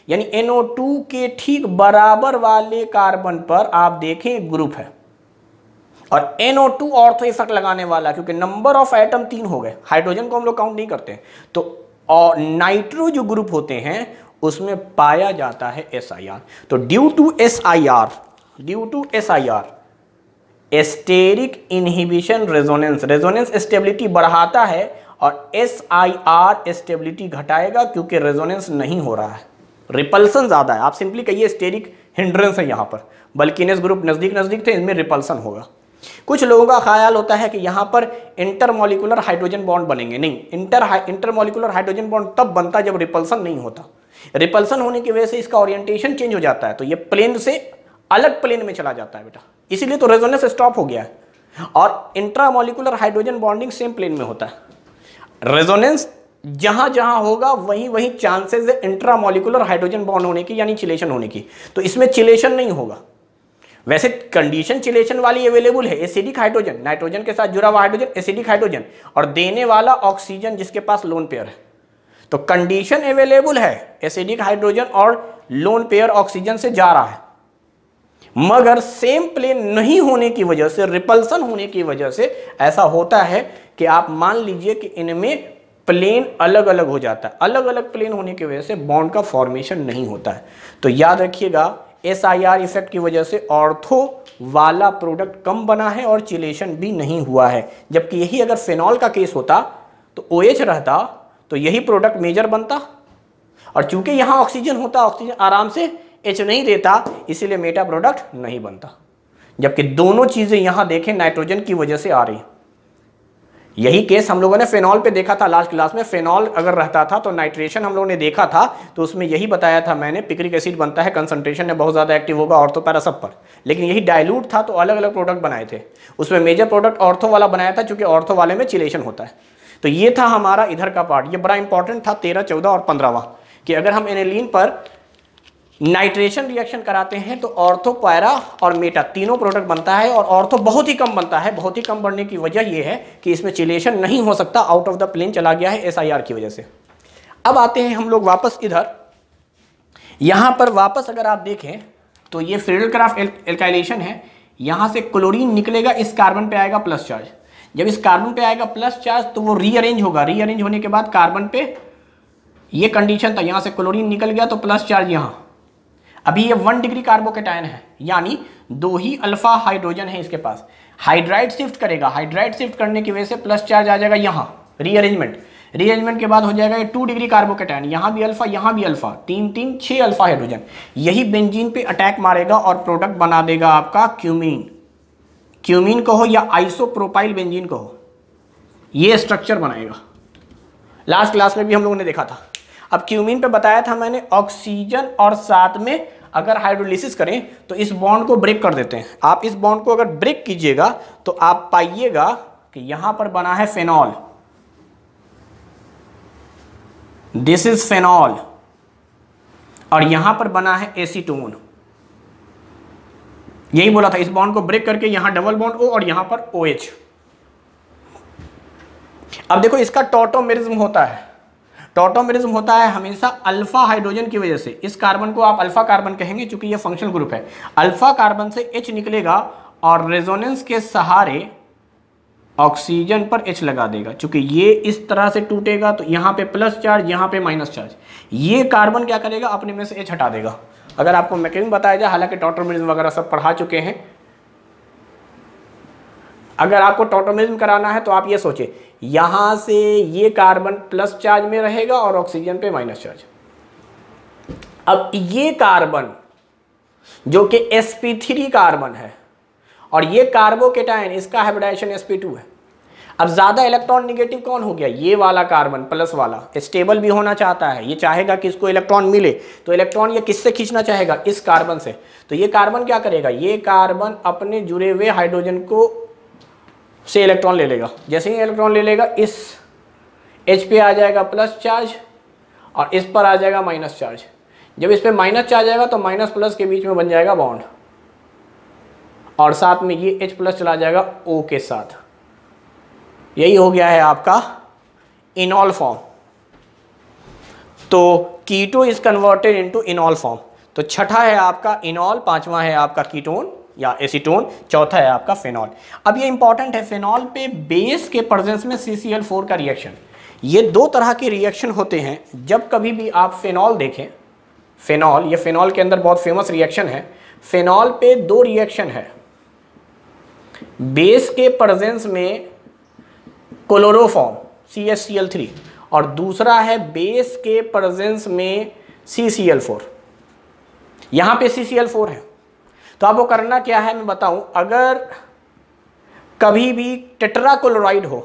यानी NO2 के ठीक बराबर वाले कार्बन पर आप देखें ग्रुप है, और NO2 ऑर्थो इफेक्ट लगाने वाला, क्योंकि नंबर ऑफ एटम 3 हो गए, हाइड्रोजन को हम लोग काउंट नहीं करते, तो और नाइट्रो जो ग्रुप होते हैं उसमें पाया जाता है SIR। तो due to SIR steric inhibition resonance stability बढ़ाता है, और SIR स्टेबिलिटी घटाएगा क्योंकि रेजोनेंस नहीं हो रहा है, रिपल्सन ज़्यादा है। आप सिंपली कहिए स्टेरिक हिंड्रेंस है यहाँ पर, बल्कि इनेस ग्रुप नज़दीक थे, इनमें रिपल्सन होगा। कुछ लोगों का ख्याल होता है कि यहाँ पर इंटरमॉलिकुलर हाइड्रोजन बॉन्ड बनेंगे, नहीं, इंटरमॉलिकुलर हाइड्रोजन बॉन्ड तब बनता जब रिपल्सन नहीं होता। रिपल्सन होने की वजह से इसका ओरिएंटेशन चेंज हो जाता है, तो ये प्लेन से अलग प्लेन में चला जाता है बेटा, इसीलिए तो रेजोनेंस स्टॉप हो गया है। और इंट्रामॉलिकुलर हाइड्रोजन बॉन्डिंग सेम प्लेन में होता है। रेजोनेंस जहां जहां होगा वहीं वहीं चांसेस है इंट्रामॉलिकुलर हाइड्रोजन बॉन्ड होने की, यानी चिलेशन होने की। तो इसमें चिलेशन नहीं होगा। वैसे कंडीशन चिलेशन वाली अवेलेबल है, एसिडिक हाइड्रोजन, नाइट्रोजन के साथ जुड़ा हुआ हाइड्रोजन एसिडिक हाइड्रोजन, और देने वाला ऑक्सीजन जिसके पास लोन पेयर है। तो कंडीशन अवेलेबल है, एसिडिक हाइड्रोजन और लोन पेयर ऑक्सीजन से जा रहा है, मगर सेम प्लेन नहीं होने की वजह से, रिपल्सन होने की वजह से ऐसा होता है कि आप मान लीजिए कि इनमें प्लेन अलग अलग हो जाता है। अलग अलग प्लेन होने की वजह से बॉन्ड का फॉर्मेशन नहीं होता है। तो याद रखिएगा SIR इफेक्ट की वजह से ऑर्थो वाला प्रोडक्ट कम बना है और चिलेशन भी नहीं हुआ है। जबकि यही अगर फेनॉल का केस होता तो OH रहता तो यही प्रोडक्ट मेजर बनता, और चूंकि यहाँ ऑक्सीजन होता, ऑक्सीजन आराम से H नहीं देता, इसीलिए मेटा प्रोडक्ट नहीं बनता। जबकि दोनों चीजें यहां देखें नाइट्रोजन की वजह से आ रही। यही केस हम लोगों ने फेनॉल पे देखा था लास्ट क्लास में। फेनॉल अगर रहता था तो नाइट्रेशन हम लोगों ने देखा था, तो उसमें यही बताया था मैंने, पिक्रिक एसिड बनता है, कंसंट्रेशन में बहुत ज़्यादा एक्टिव होगा ऑर्थो पैरा सब पर। लेकिन यही डाइल्यूट था तो अलग अलग प्रोडक्ट बनाए थे। उसमें मेजर प्रोडक्ट ऑर्थो वाला बनाया था, क्योंकि ऑर्थो वाले में चिलेशन होता है। तो ये था हमारा इधर का पार्ट, ये बड़ा इंपॉर्टेंट था 13, 14 और 15वां, कि अगर हम एनिलीन पर नाइट्रेशन रिएक्शन कराते हैं तो ऑर्थो, पैरा और मेटा तीनों प्रोडक्ट बनता है, और ऑर्थो बहुत ही कम बनता है। बहुत ही कम बढ़ने की वजह यह है कि इसमें चिलेशन नहीं हो सकता, आउट ऑफ द प्लेन चला गया है SIR की वजह से। अब आते हैं हम लोग वापस इधर, यहां पर वापस अगर आप देखें तो ये फ्रीडल-क्राफ्ट एल्काइलेशन है। यहां से क्लोरीन निकलेगा, इस कार्बन पे आएगा प्लस चार्ज। जब इस कार्बन पे आएगा प्लस चार्ज तो वो रीअरेंज होगा, रीअरेंज होने के बाद कार्बन पे ये कंडीशन था, यहां से क्लोरीन निकल गया तो प्लस चार्ज यहां। अभी ये 1 डिग्री कार्बोकेटायन है, यानी 2 ही अल्फा हाइड्रोजन है इसके पास। हाइड्राइड शिफ्ट करेगा, हाइड्राइड शिफ्ट करने की वजह से प्लस चार्ज आ जाएगा यहाँ, रीअरेंजमेंट। रीअरेंजमेंट के बाद हो जाएगा ये 2 डिग्री कार्बोकेटायन, यहाँ भी अल्फा, यहाँ भी अल्फा, 3 3 6 अल्फा हाइड्रोजन। यही बेंजीन पे अटैक मारेगा और प्रोडक्ट बना देगा आपका क्यूमीन। क्यूमीन कहो या आइसोप्रोपाइल बेंजीन कहो, ये स्ट्रक्चर बनाएगा। लास्ट क्लास में भी हम लोगों ने देखा था। अब क्यूमीन पे बताया था मैंने, ऑक्सीजन और साथ में अगर हाइड्रोलिसिस करें तो इस बॉन्ड को ब्रेक कर देते हैं। आप इस बॉन्ड को अगर ब्रेक कीजिएगा तो आप पाइएगा कि यहां पर बना है फेनॉल, दिस इज फेनॉल, और यहां पर बना है एसीटोन। यही बोला था, इस बॉन्ड को ब्रेक करके यहां डबल बॉन्ड O और यहां पर OH। अब देखो इसका टॉटोमेरिज्म होता है, टॉटोमेरिज्म होता है हमेशा अल्फा हाइड्रोजन की वजह से। इस कार्बन को आप अल्फा कार्बन कहेंगे क्योंकि ये फंक्शनल ग्रुप है। अल्फा कार्बन से H निकलेगा और रेजोनेंस के सहारे ऑक्सीजन पर H लगा देगा। चूंकि ये इस तरह से टूटेगा तो यहाँ पे प्लस चार्ज, यहाँ पे माइनस चार्ज, ये कार्बन क्या करेगा, अपने में से H हटा देगा। अगर आपको मैकेनिज्म बताया जाए, हालांकि टॉटोमेरिज्म वगैरह सब पढ़ा चुके हैं, अगर आपको टॉटोमेरिज्म कराना है तो आप ये सोचे, यहां से ये कार्बन प्लस चार्ज में रहेगा और ऑक्सीजन पे माइनस चार्ज। अब ये कार्बन जो कि sp3 कार्बन है और ये कार्बोकेटायन, इसका हाइब्रिडाइजेशन sp2 है। अब ज्यादा इलेक्ट्रॉन निगेटिव कौन हो गया, ये वाला कार्बन प्लस वाला, स्टेबल भी होना चाहता है, ये चाहेगा कि इसको इलेक्ट्रॉन मिले, तो इलेक्ट्रॉन ये किससे खींचना चाहेगा, इस कार्बन से। तो ये कार्बन क्या करेगा, ये कार्बन अपने जुड़े हुए हाइड्रोजन को से इलेक्ट्रॉन ले लेगा। जैसे ही इलेक्ट्रॉन ले लेगा, इस H पे आ जाएगा प्लस चार्ज और इस पर आ जाएगा माइनस चार्ज। जब इस पे माइनस चार्ज आएगा तो माइनस प्लस के बीच में बन जाएगा बॉन्ड, और साथ में ये H प्लस चला जाएगा O के साथ। यही हो गया है आपका इनॉल फॉर्म। तो keto is converted into enol form. तो छठा है आपका इनॉल, पांचवा है आपका कीटोन या एसीटोन, चौथा है आपका फेनॉल। अब ये इंपॉर्टेंट है, फेनॉल पे बेस के प्रेजेंस में CCl4 का रिएक्शन। ये दो तरह के रिएक्शन होते हैं। जब कभी भी आप फेनॉल देखें, फेनॉल, ये फेनॉल के अंदर बहुत फेमस रिएक्शन है। फेनॉल पे दो रिएक्शन है, बेस के प्रेजेंस में क्लोरोफॉर्म CHCl3 और दूसरा है बेस के प्रेजेंस में CCl4। यहां पे CCl4 है। तो आपको करना क्या है मैं बताऊं, अगर कभी भी टेट्राक्लोराइड हो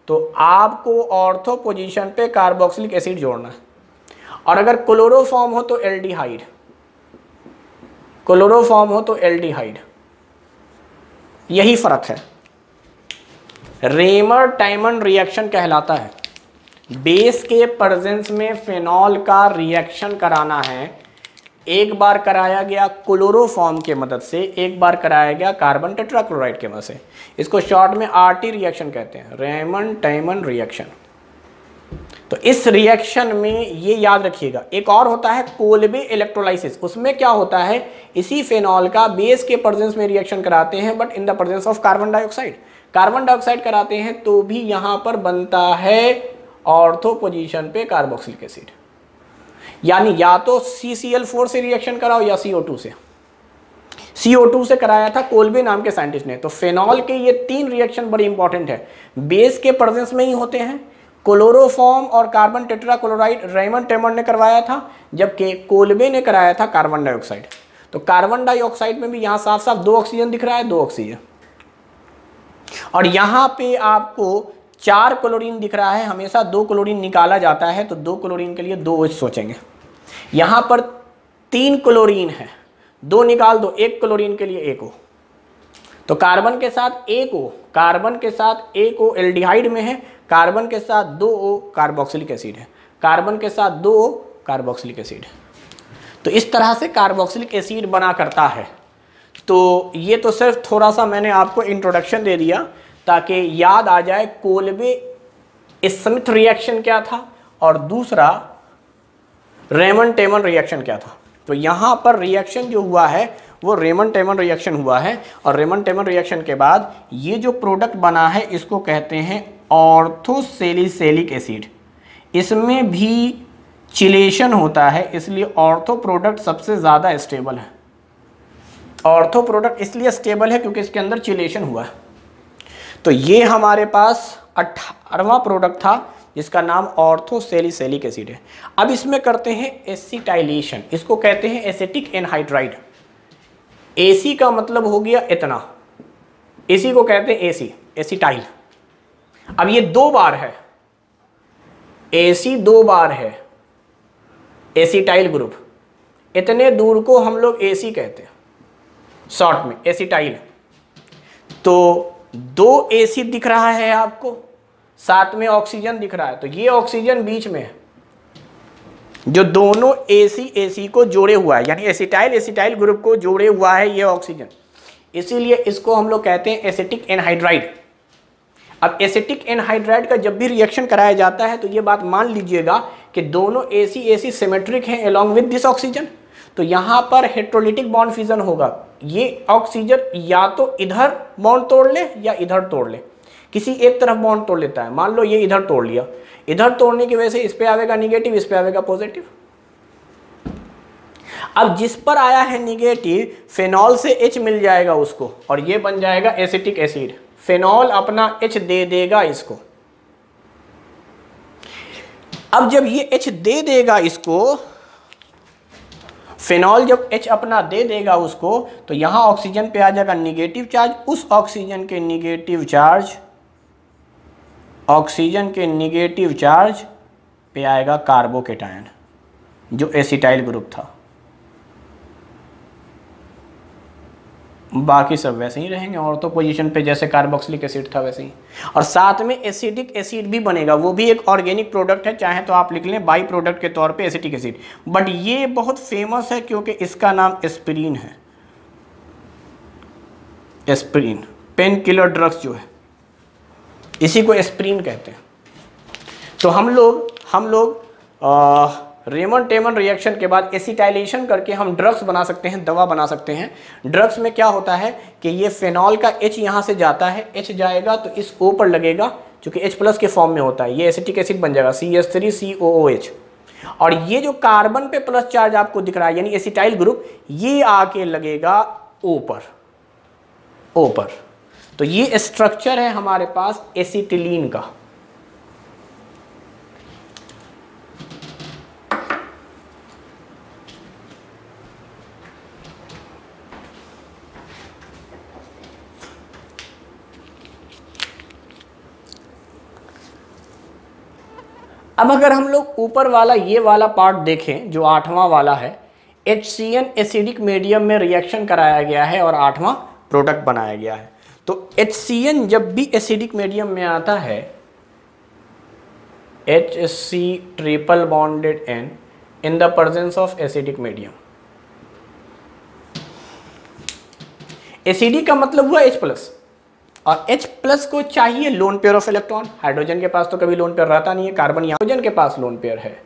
तो आपको ऑर्थो पोजीशन पे कार्बोक्सिलिक एसिड जोड़ना है, और अगर क्लोरोफॉर्म हो तो एल्डिहाइड, क्लोरोफॉर्म हो तो एल्डिहाइड। यही फर्क है। रेमर टाइमन रिएक्शन कहलाता है। बेस के प्रेजेंस में फेनॉल का रिएक्शन कराना है, एक बार कराया गया क्लोरोफॉर्म के मदद से, एक बार कराया गया कार्बन टेट्राक्लोराइड के मदद से। इसको शॉर्ट में RT रिएक्शन कहते हैं, रेमन टाइमन रिएक्शन। तो इस रिएक्शन में ये याद रखिएगा। एक और होता है कोल्बे इलेक्ट्रोलाइसिस। उसमें क्या होता है, इसी फेनॉल का बेस के प्रेजेंस में रिएक्शन कराते हैं, but in the presence of carbon dioxide. Carbon dioxide कराते हैं तो भी यहां पर बनता है ऑर्थो पोजीशन पे कार्बोक्सिलिक एसिड। यानी या तो CCl4 से रिएक्शन कराओ या CO2 से। CO2 से कराया था कोल्बे नाम के साइंटिस्ट ने। तो फेनॉल के ये तीन रिएक्शन बड़े इंपॉर्टेंट है, बेस के प्रेजेंस में ही होते हैं। क्लोरोफॉर्म और कार्बन टेट्राक्लोराइड रेमन टाइमन ने करवाया था, जबकि कोल्बे ने कराया था कार्बन डाइऑक्साइड। तो कार्बन डाइऑक्साइड में भी यहाँ साफ साफ 2 ऑक्सीजन दिख रहा है, 2 ऑक्सीजन, और यहाँ पे आपको 4 क्लोरीन दिख रहा है। हमेशा 2 क्लोरीन निकाला जाता है तो 2 क्लोरीन के लिए 2 OH सोचेंगे। यहाँ पर 3 क्लोरीन है, 2 निकाल दो, 1 क्लोरीन के लिए 1 O। तो कार्बन के साथ 1 O, कार्बन के साथ 1 O एल्डिहाइड में है, कार्बन के साथ 2 O कार्बोक्सिलिक एसिड है, कार्बन के साथ 2 O कार्बोक्सिलिक एसिड है। तो इस तरह से कार्बोक्सिलिक एसिड बना करता है। तो ये तो सिर्फ थोड़ा सा मैंने आपको इंट्रोडक्शन दे दिया ताकि याद आ जाए कोल्बे स्मिथ रिएक्शन क्या था और दूसरा रेमन टाइमन रिएक्शन क्या था। तो यहाँ पर रिएक्शन जो हुआ है वो रेमन टाइमन रिएक्शन हुआ है, और रेमन टाइमन रिएक्शन के बाद ये जो प्रोडक्ट बना है इसको कहते हैं ऑर्थोसैलिसिलिक एसिड। इसमें भी चिलेशन होता है, इसलिए ऑर्थो प्रोडक्ट सबसे ज़्यादा स्टेबल है। ऑर्थो प्रोडक्ट इसलिए स्टेबल है क्योंकि इसके अंदर चिलेशन हुआ है। तो ये हमारे पास 18वां प्रोडक्ट था जिसका नाम ऑर्थोसैलिसिलिक एसिड है। अब इसमें करते हैं एसिटाइलेशन, इसको कहते हैं एसिटिक एनहाइड्राइड। एसी का मतलब हो गया इतना, इसी को कहते हैं एसी, एसिटाइल। अब ये 2 बार है, एसी 2 बार है, एसिटाइल ग्रुप, इतने दूर को हम लोग एसी कहते हैं शॉर्ट में, एसिटाइल। तो 2 एसिड दिख रहा है आपको, साथ में ऑक्सीजन दिख रहा है, तो ये ऑक्सीजन बीच में है जो दोनों एसी को जोड़े हुआ है, यानी एसिटाइल ग्रुप को जोड़े हुआ है ये ऑक्सीजन, इसीलिए इसको हम लोग कहते हैं एसिटिक एनहाइड्राइड। अब एसिटिक एनहाइड्राइड का जब भी रिएक्शन कराया जाता है तो ये बात मान लीजिएगा कि दोनों एसी सिमेट्रिक हैं अलोंग विद दिस ऑक्सीजन, तो यहाँ पर हेट्रोलिटिक बॉन्ड फिजन होगा। ये ऑक्सीजन या तो इधर बॉन्ड तोड़ ले या इधर तोड़ ले, किसी एक तरफ बॉन्ड तोड़ लेता है। मान लो ये इधर तोड़ लिया, इधर तोड़ने की वजह से इस पे आवेगा निगेटिव, इस पे आवेगा पॉजिटिव। अब जिस पर आया है निगेटिव, फेनॉल से H मिल जाएगा उसको और ये बन जाएगा एसिटिक एसिड। फेनॉल अपना H दे देगा इसको। अब जब ये H दे देगा इसको, फेनॉल जब H अपना दे देगा उसको, तो यहां ऑक्सीजन पे आ जाएगा निगेटिव चार्ज, उस ऑक्सीजन के निगेटिव चार्ज, ऑक्सीजन के निगेटिव चार्ज पे आएगा कार्बोकेटायन जो एसिटाइल ग्रुप था। बाकी सब वैसे ही रहेंगे, ऑर्थो पोजीशन पे जैसे कार्बोक्सिलिक एसिड था वैसे ही, और साथ में एसिडिक एसिड भी बनेगा, वो भी एक ऑर्गेनिक प्रोडक्ट है, चाहे तो आप लिख लें बाई प्रोडक्ट के तौर पे एसिटिक एसिड। बट ये बहुत फेमस है क्योंकि इसका नाम एस्पिरिन है। एस्पिरिन पेन किलर ड्रग्स जो है, इसी को एस्पिरिन कहते हैं। तो हम लोग रेमन टेमन रिएक्शन के बाद एसिटाइलेशन करके हम ड्रग्स बना सकते हैं, दवा बना सकते हैं। ड्रग्स में क्या होता है कि ये फेनॉल का H यहाँ से जाता है, H जाएगा तो इस O पर लगेगा, क्योंकि H+ के फॉर्म में होता है, ये एसिटिक एसिड बन जाएगा CH3COOH। और ये जो कार्बन पे प्लस चार्ज आपको दिख रहा है यानी एसिटाइल ग्रुप, ये आके लगेगा O पर। तो ये स्ट्रक्चर है हमारे पास एसिटिलीन का। अब अगर हम लोग ऊपर वाला ये वाला पार्ट देखें जो 8वां वाला है, HCN एसिडिक मीडियम में रिएक्शन कराया गया है और 8वां प्रोडक्ट बनाया गया है। तो HCN जब भी एसिडिक मीडियम में आता है, HC triple bonded N in the presence of acidic medium. Acidic का मतलब हुआ H+, और H+ को चाहिए lone pair of electron. Hydrogen के पास तो कभी लोन पेयर रहता नहीं है, कार्बन या हाइड्रोजन के पास लोन पेयर है,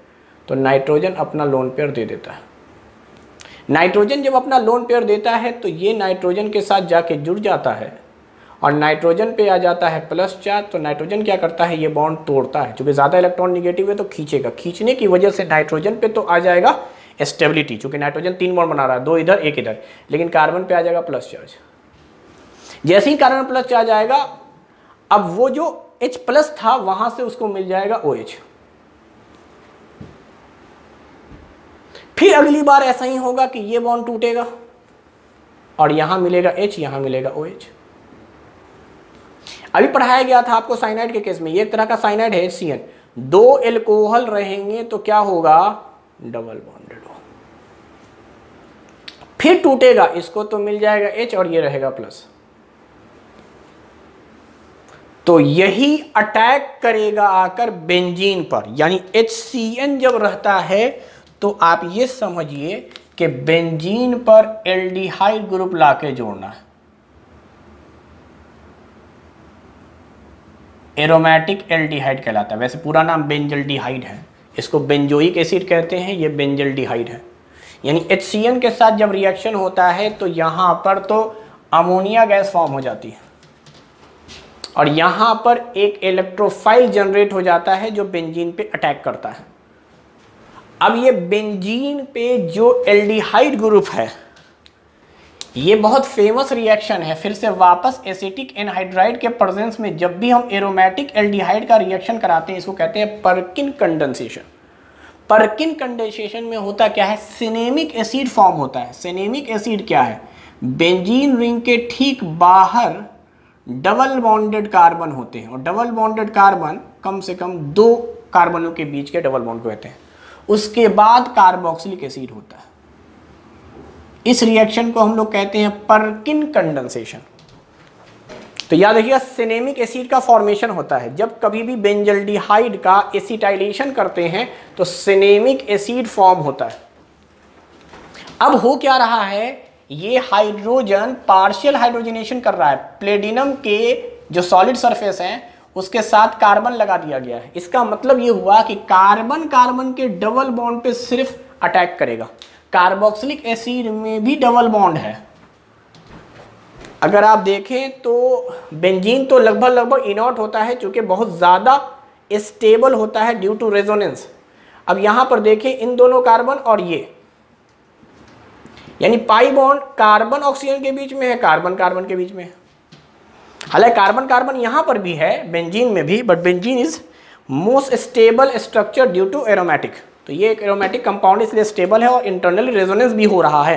तो नाइट्रोजन अपना लोन पेयर दे देता है। नाइट्रोजन जब अपना लोन पेयर देता है तो ये नाइट्रोजन के साथ जाके जुड़ जाता है और नाइट्रोजन पे आ जाता है प्लस चार्ज। तो नाइट्रोजन क्या करता है, ये बॉन्ड तोड़ता है, क्योंकि ज़्यादा इलेक्ट्रॉन निगेटिव है तो खींचेगा, खींचने की वजह से नाइट्रोजन पे तो आ जाएगा स्टेबिलिटी, चूँकि नाइट्रोजन 3 बॉन्ड बना रहा है, 2 इधर 1 इधर, लेकिन कार्बन पे आ जाएगा प्लस चार्ज। जैसे ही कार्बन प्लस चार्ज आएगा, अब वो जो H+ था वहां से उसको मिल जाएगा OH। फिर अगली बार ऐसा ही होगा कि ये बॉन्ड टूटेगा और यहां मिलेगा H, यहां मिलेगा OH। अभी पढ़ाया गया था आपको साइनाइड के केस में, ये एक तरह का साइनाइड है HCN, 2 एल्कोहल रहेंगे तो क्या होगा, डबल बॉन्डेड हो, फिर टूटेगा, इसको तो मिल जाएगा H और ये रहेगा प्लस। तो यही अटैक करेगा आकर बेंजीन पर, यानी HCN जब रहता है तो आप ये समझिए कि बेंजीन पर एल्डिहाइड ग्रुप लाके जोड़ना है। एरोमेटिक एल्डिहाइड कहलाता है, वैसे पूरा नाम बेंजल्डिहाइड है, इसको बेंजोइक एसिड कहते हैं, ये बेंजल्डिहाइड है। यानी HCN के साथ जब रिएक्शन होता है तो यहाँ पर तो अमोनिया गैस फॉर्म हो जाती है और यहाँ पर एक इलेक्ट्रोफाइल जनरेट हो जाता है जो बेंजीन पे अटैक करता है। अब ये बेंजीन पे जो एल्डिहाइड ग्रुप है, ये बहुत फेमस रिएक्शन है। फिर से वापस एसिटिक एनहाइड्राइड के प्रेजेंस में जब भी हम एरोमेटिक एल्डिहाइड का रिएक्शन कराते हैं, इसको कहते हैं पर्किन कंडेंसेशन। पर्किन कंडेंसेशन में होता क्या है, सिनेमिक एसिड फॉर्म होता है। सिनेमिक एसिड क्या है, बेंजीन रिंग के ठीक बाहर डबल बॉन्डेड कार्बन होते हैं, और डबल बॉन्डेड कार्बन कम से कम 2 कार्बनों के बीच के डबल बॉन्ड को कहते हैं। उसके बाद कार्बोक्सिलिक एसिड होता है। इस रिएक्शन को हम लोग कहते हैं पर्किन कंडेंसेशन। तो याद रखिएगा, सिनेमिक एसिड का फॉर्मेशन होता है जब कभी भी बेंजल्डिहाइड का एसिटाइलेशन करते हैं तो सिनेमिक एसिड फॉर्म होता है। अब हो क्या रहा है, ये हाइड्रोजन पार्शियल हाइड्रोजनेशन कर रहा है। प्लेटिनम के जो सॉलिड सरफेस हैं उसके साथ कार्बन लगा दिया गया है। इसका मतलब ये हुआ कि कार्बन कार्बन के डबल बॉन्ड पे सिर्फ अटैक करेगा। कार्बोक्सिलिक एसिड में भी डबल बॉन्ड है। अगर आप देखें तो बेंजीन तो लगभग इनॉट होता है, चूंकि बहुत ज़्यादा स्टेबल होता है ड्यू टू रेजोनेंस। अब यहाँ पर देखें इन दोनों कार्बन और ये, यानी पाई बॉन्ड कार्बन ऑक्सीजन के बीच में है, कार्बन कार्बन के बीच में है। हालांकि कार्बन कार्बन यहाँ पर भी है बेंजीन में भी, but benzene is most stable structure due to aromatic. तो ये एक एरोमेटिक कंपाउंड इसलिए स्टेबल है और इंटरनली रेजोनेंस भी हो रहा है।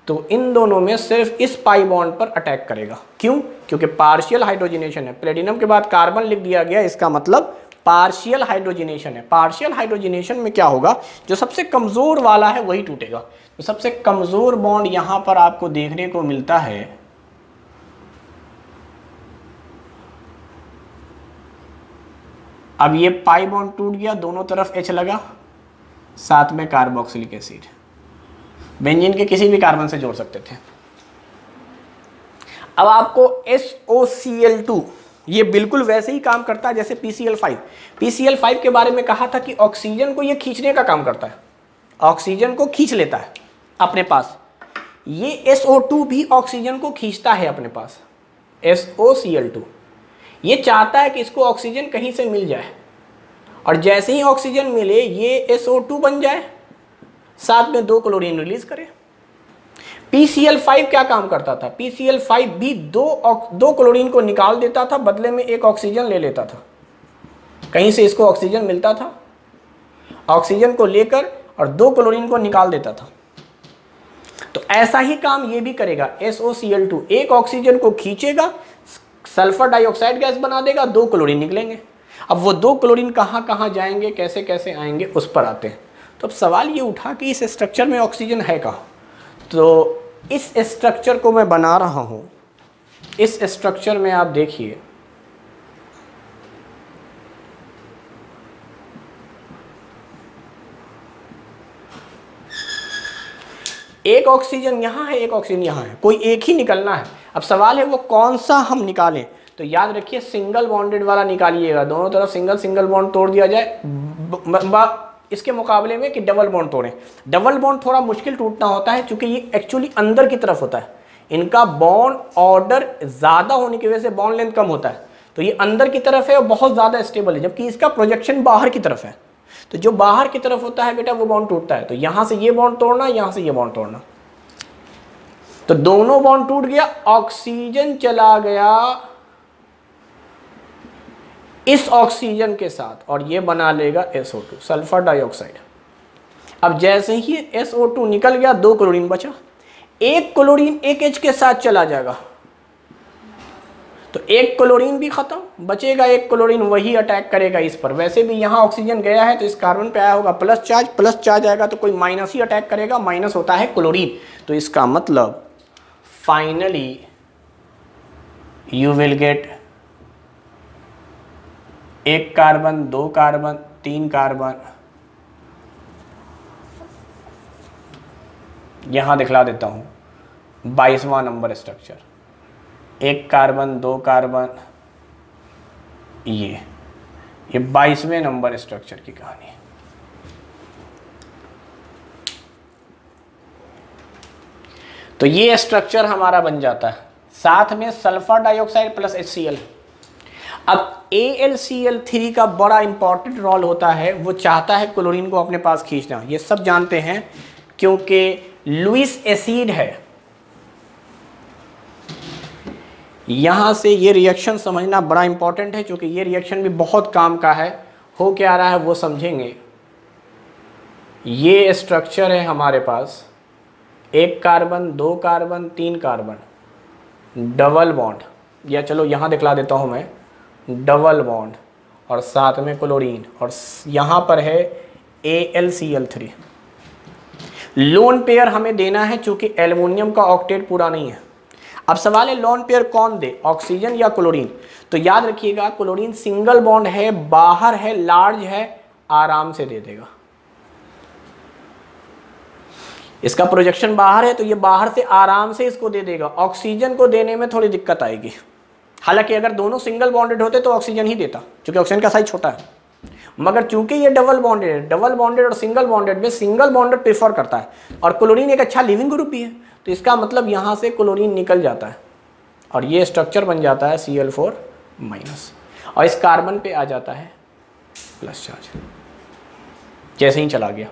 तो इन दोनों में सिर्फ इस पाई बॉन्ड पर अटैक करेगा। क्यों? क्योंकि पार्शियल हाइड्रोजनेशन है। प्लेटिनम के बाद कार्बन लिख दिया गया, इसका मतलब पार्शियल हाइड्रोजनेशन है। पार्शियल हाइड्रोजनेशन में क्या होगा, जो सबसे कमज़ोर वाला है वही टूटेगा। तो सबसे कमज़ोर बॉन्ड यहाँ पर आपको देखने को मिलता है। अब ये पाई बॉन्ड टूट गया, दोनों तरफ H लगा, साथ में कार्बोक्सिलिक एसिड। बेंजीन के किसी भी कार्बन से जोड़ सकते थे। अब आपको SOCl2, ये बिल्कुल वैसे ही काम करता है जैसे PCl5। PCl5 के बारे में कहा था कि ऑक्सीजन को ये खींचने का काम करता है, ऑक्सीजन को खींच लेता है अपने पास। ये SO2 भी ऑक्सीजन को खींचता है अपने पास। SOCl2 ये चाहता है कि इसको ऑक्सीजन कहीं से मिल जाए, और जैसे ही ऑक्सीजन मिले ये SO2 बन जाए, साथ में 2 क्लोरीन रिलीज करे। PCl5 क्या काम करता था, PCl5 भी दो क्लोरीन को निकाल देता था, बदले में 1 ऑक्सीजन ले लेता था। कहीं से इसको ऑक्सीजन मिलता था, ऑक्सीजन को लेकर और 2 क्लोरीन को निकाल देता था। तो ऐसा ही काम ये भी करेगा। SOCl2 1 ऑक्सीजन को खींचेगा, सल्फर डाइऑक्साइड गैस बना देगा, 2 क्लोरीन निकलेंगे। अब वो 2 क्लोरीन कहाँ कहाँ जाएंगे, कैसे कैसे आएंगे, उस पर आते हैं। तो अब सवाल ये उठा कि इस स्ट्रक्चर में ऑक्सीजन है कहाँ। तो इस स्ट्रक्चर को मैं बना रहा हूँ। इस स्ट्रक्चर में आप देखिए, एक ऑक्सीजन यहाँ है, एक ऑक्सीजन यहाँ है, कोई एक ही निकलना है। अब सवाल है वो कौन सा हम निकालें। तो याद रखिए सिंगल बॉन्डेड वाला निकालिएगा, दोनों तरफ सिंगल सिंगल बॉन्ड तोड़ दिया जाए, इसके मुकाबले में कि डबल बॉन्ड तोड़ें। डबल बॉन्ड थोड़ा मुश्किल टूटना होता है क्योंकि ये एक्चुअली अंदर की तरफ होता है। इनका बॉन्ड ऑर्डर ज़्यादा होने की वजह से बॉन्ड लेंथ कम होता है। तो ये अंदर की तरफ है और बहुत ज़्यादा स्टेबल है, जबकि इसका प्रोजेक्शन बाहर की तरफ है। तो जो बाहर की तरफ होता है बेटा वो बॉन्ड टूटता है। तो यहाँ से ये बॉन्ड तोड़ना, यहाँ से ये बॉन्ड तोड़ना, तो दोनों बॉन्ड टूट गया, ऑक्सीजन चला गया इस ऑक्सीजन के साथ और ये बना लेगा SO2 सल्फर डाइऑक्साइड। अब जैसे ही SO2 निकल गया, 2 क्लोरीन बचा, 1 क्लोरीन एक H के साथ चला जाएगा, तो 1 क्लोरीन भी खत्म, बचेगा 1 क्लोरीन, वही अटैक करेगा इस पर। वैसे भी यहाँ ऑक्सीजन गया है तो इस कार्बन पे आया होगा प्लस चार्ज आएगा, तो कोई माइनस ही अटैक करेगा, माइनस होता है क्लोरीन। तो इसका मतलब finally you will get 1 carbon, 2 carbon, 3 carbon. यहाँ दिखला देता हूँ 22वां नंबर स्ट्रक्चर, 1 कार्बन, 2 कार्बन, ये 22वें नंबर स्ट्रक्चर की कहानी है। तो ये स्ट्रक्चर हमारा बन जाता है, साथ में सल्फर डाइऑक्साइड प्लस HCl। अब AlCl3 का बड़ा इंपॉर्टेंट रोल होता है, वो चाहता है क्लोरीन को अपने पास खींचना। ये सब जानते हैं क्योंकि लुईस एसिड है, यहाँ से ये रिएक्शन समझना बड़ा इंपॉर्टेंट है, क्योंकि ये रिएक्शन भी बहुत काम का है। हो क्या रहा है वो समझेंगे। ये स्ट्रक्चर है हमारे पास, 1 carbon 2 carbon 3 carbon, double bond, या चलो यहाँ दिखला देता हूँ मैं, डबल बॉन्ड और साथ में क्लोरीन, और यहाँ पर है AlCl3। लोन पेयर हमें देना है चूँकि एल्युमिनियम का ऑक्टेट पूरा नहीं है। अब सवाल है लोन पेयर कौन दे, ऑक्सीजन या क्लोरीन? तो याद रखिएगा क्लोरीन सिंगल बॉन्ड है, बाहर है, लार्ज है, आराम से दे देगा। इसका प्रोजेक्शन बाहर है तो ये बाहर से आराम से इसको दे देगा। ऑक्सीजन को देने में थोड़ी दिक्कत आएगी। हालांकि अगर दोनों सिंगल बॉन्डेड होते तो ऑक्सीजन ही देता, क्योंकि ऑक्सीजन का साइज छोटा है। मगर चूंकि ये डबल बॉन्डेड है, डबल बॉन्डेड और सिंगल बॉन्डेड में सिंगल बॉन्डेड प्रेफर करता है, और क्लोरीन एक अच्छा लिविंग ग्रुप भी है, तो इसका मतलब यहाँ से क्लोरीन निकल जाता है और ये स्ट्रक्चर बन जाता है Cl4-, और इस कार्बन पे आ जाता है प्लस चार्ज, जैसे ही चला गया।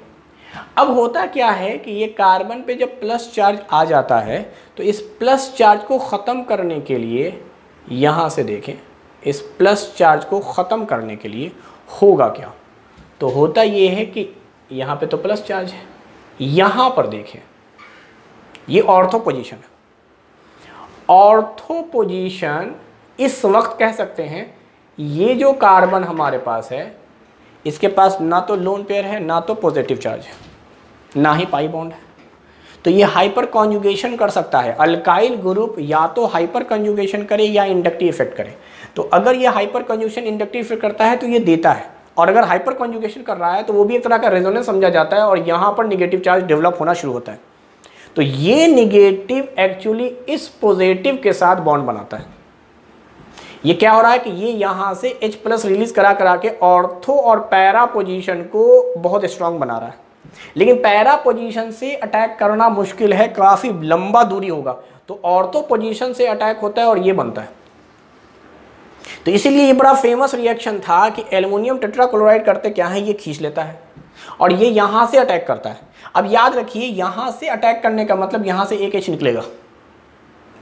अब होता क्या है कि ये कार्बन पे जब प्लस चार्ज आ जाता है तो इस प्लस चार्ज को ख़त्म करने के लिए, यहाँ से देखें, इस प्लस चार्ज को ख़त्म करने के लिए होगा क्या? तो होता ये है कि यहाँ पे तो प्लस चार्ज है, यहाँ पर देखें ये ऑर्थो पोजीशन है। ऑर्थो पोजीशन इस वक्त कह सकते हैं ये जो कार्बन हमारे पास है इसके पास ना तो लोन पेयर है, ना तो पॉजिटिव चार्ज है, ना ही पाई बॉन्ड है, तो ये हाइपर कॉन्जुगेशन कर सकता है। अल्काइल ग्रुप या तो हाइपर कॉन्जुगेशन करे या इंडक्टिव इफेक्ट करे। तो अगर ये हाइपर कॉन्जुगेशन इंडक्टिव इफेक्ट करता है तो ये देता है, और अगर हाइपर कॉन्जुगेशन कर रहा है तो वो भी एक तरह का रेजोनेंस समझा जाता है और यहाँ पर निगेटिव चार्ज डेवलप होना शुरू होता है। तो ये निगेटिव एक्चुअली इस पॉजिटिव के साथ बॉन्ड बनाता है। ये क्या हो रहा है कि ये यहाँ से H+ रिलीज करा के ऑर्थो और पैरा पोजीशन को बहुत स्ट्रांग बना रहा है, लेकिन पैरा पोजीशन से अटैक करना मुश्किल है, काफ़ी लंबा दूरी होगा, तो ऑर्थो पोजीशन से अटैक होता है और ये बनता है। तो इसीलिए ये बड़ा फेमस रिएक्शन था कि एल्युमिनियम टेट्राक्लोराइड करते क्या है, ये खींच लेता है और ये यहाँ से अटैक करता है। अब याद रखिए यहाँ से अटैक करने का मतलब यहाँ से एक H निकलेगा,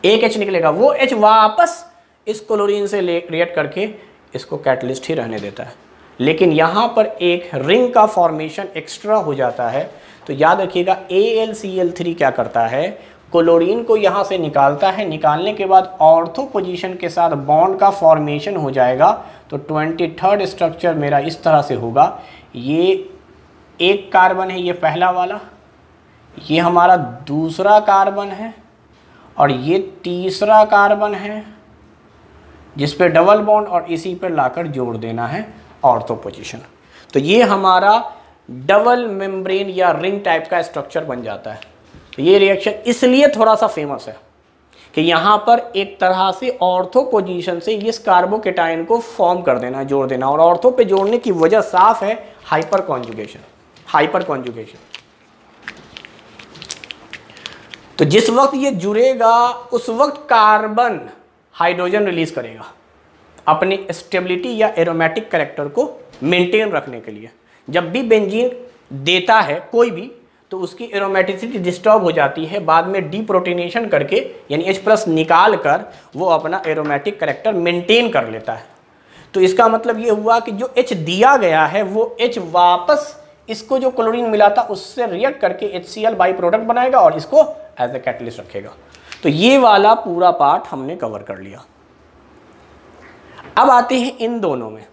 एक H निकलेगा, वो H वापस इस क्लोरीन से रिएक्ट करके इसको कैटलिस्ट ही रहने देता है, लेकिन यहाँ पर एक रिंग का फॉर्मेशन एक्स्ट्रा हो जाता है। तो याद रखिएगा AlCl3 क्या करता है, क्लोरीन को यहाँ से निकालता है, निकालने के बाद ऑर्थो पोजीशन के साथ बॉन्ड का फॉर्मेशन हो जाएगा। तो 23rd स्ट्रक्चर मेरा इस तरह से होगा, ये 1 कार्बन है, ये पहला वाला, ये हमारा दूसरा कार्बन है और ये तीसरा कार्बन है जिस पे डबल बॉन्ड, और इसी पर लाकर जोड़ देना है ऑर्थो पोजीशन। तो ये हमारा डबल मेम्ब्रेन या रिंग टाइप का स्ट्रक्चर बन जाता है। तो ये रिएक्शन इसलिए थोड़ा सा फेमस है कि यहाँ पर एक तरह से ऑर्थो पोजीशन से इस कार्बोकेटाइन को फॉर्म कर देना, जोड़ देना, और ऑर्थो पे जोड़ने की वजह साफ है, हाइपर कॉन्जुगेशन, हाइपर कॉन्जुगेशन। तो जिस वक्त ये जुड़ेगा उस वक्त कार्बन हाइड्रोजन रिलीज करेगा अपनी स्टेबिलिटी या एरोमेटिक कैरेक्टर को मेंटेन रखने के लिए। जब भी बेंजीन देता है कोई भी तो उसकी एरोमेटिसिटी डिस्टर्ब हो जाती है, बाद में डीप्रोटोनेशन करके यानी H+ निकाल कर वो अपना एरोमेटिक कैरेक्टर मेंटेन कर लेता है। तो इसका मतलब ये हुआ कि जो H दिया गया है वो H वापस इसको जो क्लोरीन मिला था उससे रिएक्ट करके HCl बाई प्रोडक्ट बनाएगा और इसको एज ए कैटलिस्ट रखेगा। तो ये वाला पूरा पार्ट हमने कवर कर लिया। अब आते हैं इन दोनों में।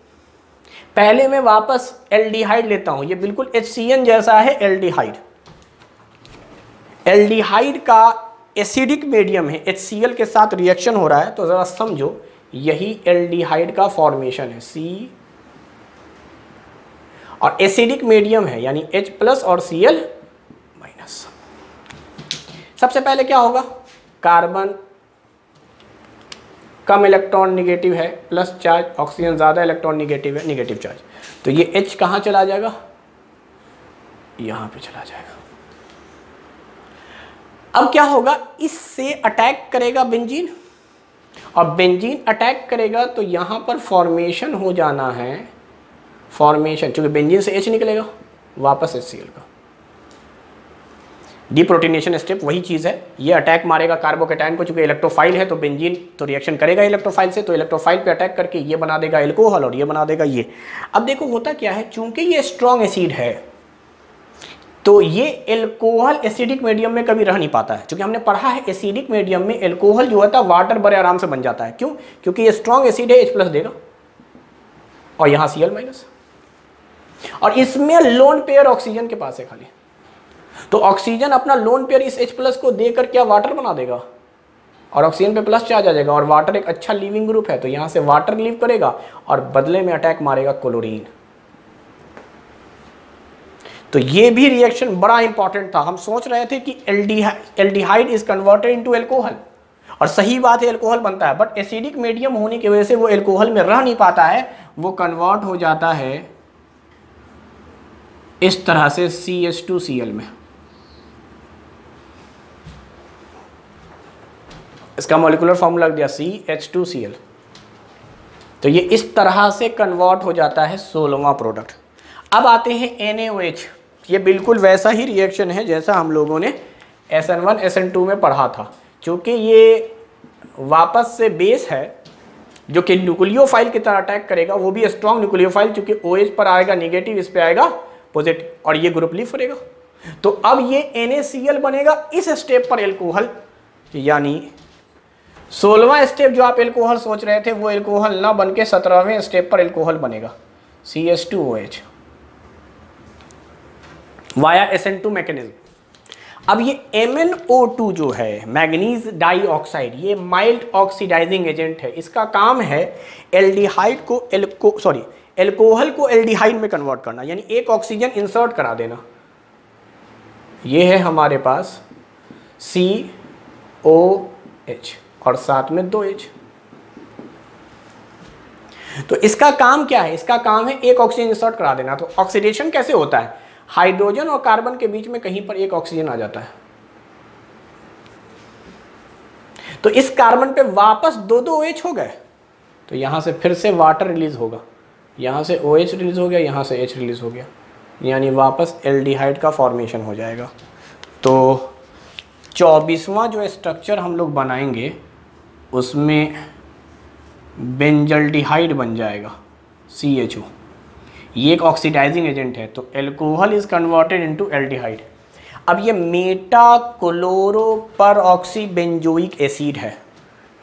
पहले मैं वापस एल्डिहाइड लेता हूं, ये बिल्कुल HCN जैसा है एल्डिहाइड। एल्डिहाइड का एसिडिक मीडियम है, HCl के साथ रिएक्शन हो रहा है, तो ज़रा समझो यही एल्डिहाइड का फॉर्मेशन है C, और एसिडिक मीडियम है यानी H+ और Cl-। सबसे पहले क्या होगा, कार्बन कम इलेक्ट्रॉन निगेटिव है, प्लस चार्ज, ऑक्सीजन ज़्यादा इलेक्ट्रॉन निगेटिव है, निगेटिव चार्ज, तो ये H कहाँ चला जाएगा, यहाँ पे चला जाएगा। अब क्या होगा, इससे अटैक करेगा बेंजीन, और बेंजीन अटैक करेगा तो यहाँ पर फॉर्मेशन हो जाना है, फॉर्मेशन, चूँकि बेंजीन से H निकलेगा वापस HCl का, डीप्रोटीनेशन स्टेप वही चीज़ है, ये अटैक मारेगा कार्बोकेटायन को, चूंकि इलेक्ट्रोफाइल है तो बेंजीन तो रिएक्शन करेगा इलेक्ट्रोफाइल से, तो इलेक्ट्रोफाइल पे अटैक करके ये बना देगा एल्कोहल और ये बना देगा ये। अब देखो होता क्या है, चूंकि ये स्ट्रॉन्ग एसिड है तो ये एल्कोहल एसिडिक मीडियम में कभी रह नहीं पाता है, क्योंकि हमने पढ़ा है एसिडिक मीडियम में एल्कोहल जो होता है वाटर बड़े आराम से बन जाता है। क्यों? क्योंकि ये स्ट्रॉन्ग एसिड है, H+ देगा और यहाँ Cl-, और इसमें लोन पेयर ऑक्सीजन के पास है खाली, तो ऑक्सीजन अपना लोन पेयर इस H+ को देकर क्या वाटर बना देगा और ऑक्सीजन पे प्लस चार्ज आ जाएगा, और वाटर एक अच्छा लिविंग ग्रुप है तो यहाँ से वाटर लीव करेगा और बदले में अटैक मारेगा क्लोरीन। तो ये भी रिएक्शन बड़ा इंपॉर्टेंट था। हम सोच रहे थे कि aldehyde is converted into alcohol, और सही बात है एल्कोहल बनता है, बट एसिडिक मीडियम होने की वजह से वो एल्कोहल में रह नहीं पाता है, वो कन्वर्ट हो जाता है इस तरह से CH2Cl में। इसका मॉलिक्यूलर फॉर्मूला लग दिया CH2Cl। तो ये इस तरह से कन्वर्ट हो जाता है 16वां प्रोडक्ट। अब आते हैं NaOH। ये बिल्कुल वैसा ही रिएक्शन है जैसा हम लोगों ने SN1 SN2 में पढ़ा था, क्योंकि ये वापस से बेस है जो कि न्यूक्लियोफाइल की तरह अटैक करेगा, वो भी स्ट्रॉन्ग न्यूक्लियोफाइल, क्योंकि OH पर आएगा नेगेटिव, इस पे आएगा पॉजिटिव, और ये ग्रुप लीव करेगा। तो अब ये NaCl बनेगा इस स्टेप पर एल्कोहल, यानी 16वां स्टेप जो आप एल्कोहल सोच रहे थे वो एल्कोहल ना बन के 17वें स्टेप पर एल्कोहल बनेगा CH2OH वाया SN2 मैकेनिज्म। अब ये MnO2 जो है मैग्नीज डाइऑक्साइड, ये माइल्ड ऑक्सीडाइजिंग एजेंट है। इसका काम है एल्डिहाइड को एल्कोहल को एल्डिहाइड में कन्वर्ट करना, यानी एक ऑक्सीजन इंसर्ट करा देना। ये है हमारे पास COH और साथ में 2H। तो इसका काम क्या है? इसका काम है एक ऑक्सीजन इंसर्ट करा देना। तो ऑक्सीडेशन कैसे होता है? हाइड्रोजन और कार्बन के बीच में कहीं पर एक ऑक्सीजन आ जाता है, तो इस कार्बन पे वापस दो OH हो गए, तो यहां से फिर से वाटर रिलीज होगा, यहां से OH रिलीज हो गया, यहां से H रिलीज हो गया, यानी वापस एल्डिहाइड का फॉर्मेशन हो जाएगा। तो 24वां जो स्ट्रक्चर हम लोग बनाएंगे उसमें बेंजल्डिहाइड बन जाएगा CHO। ये एक ऑक्सीडाइजिंग एजेंट है, तो alcohol is converted into aldehyde. अब ये मेटा क्लोरो पर ऑक्सी बेंजोइक एसिड है,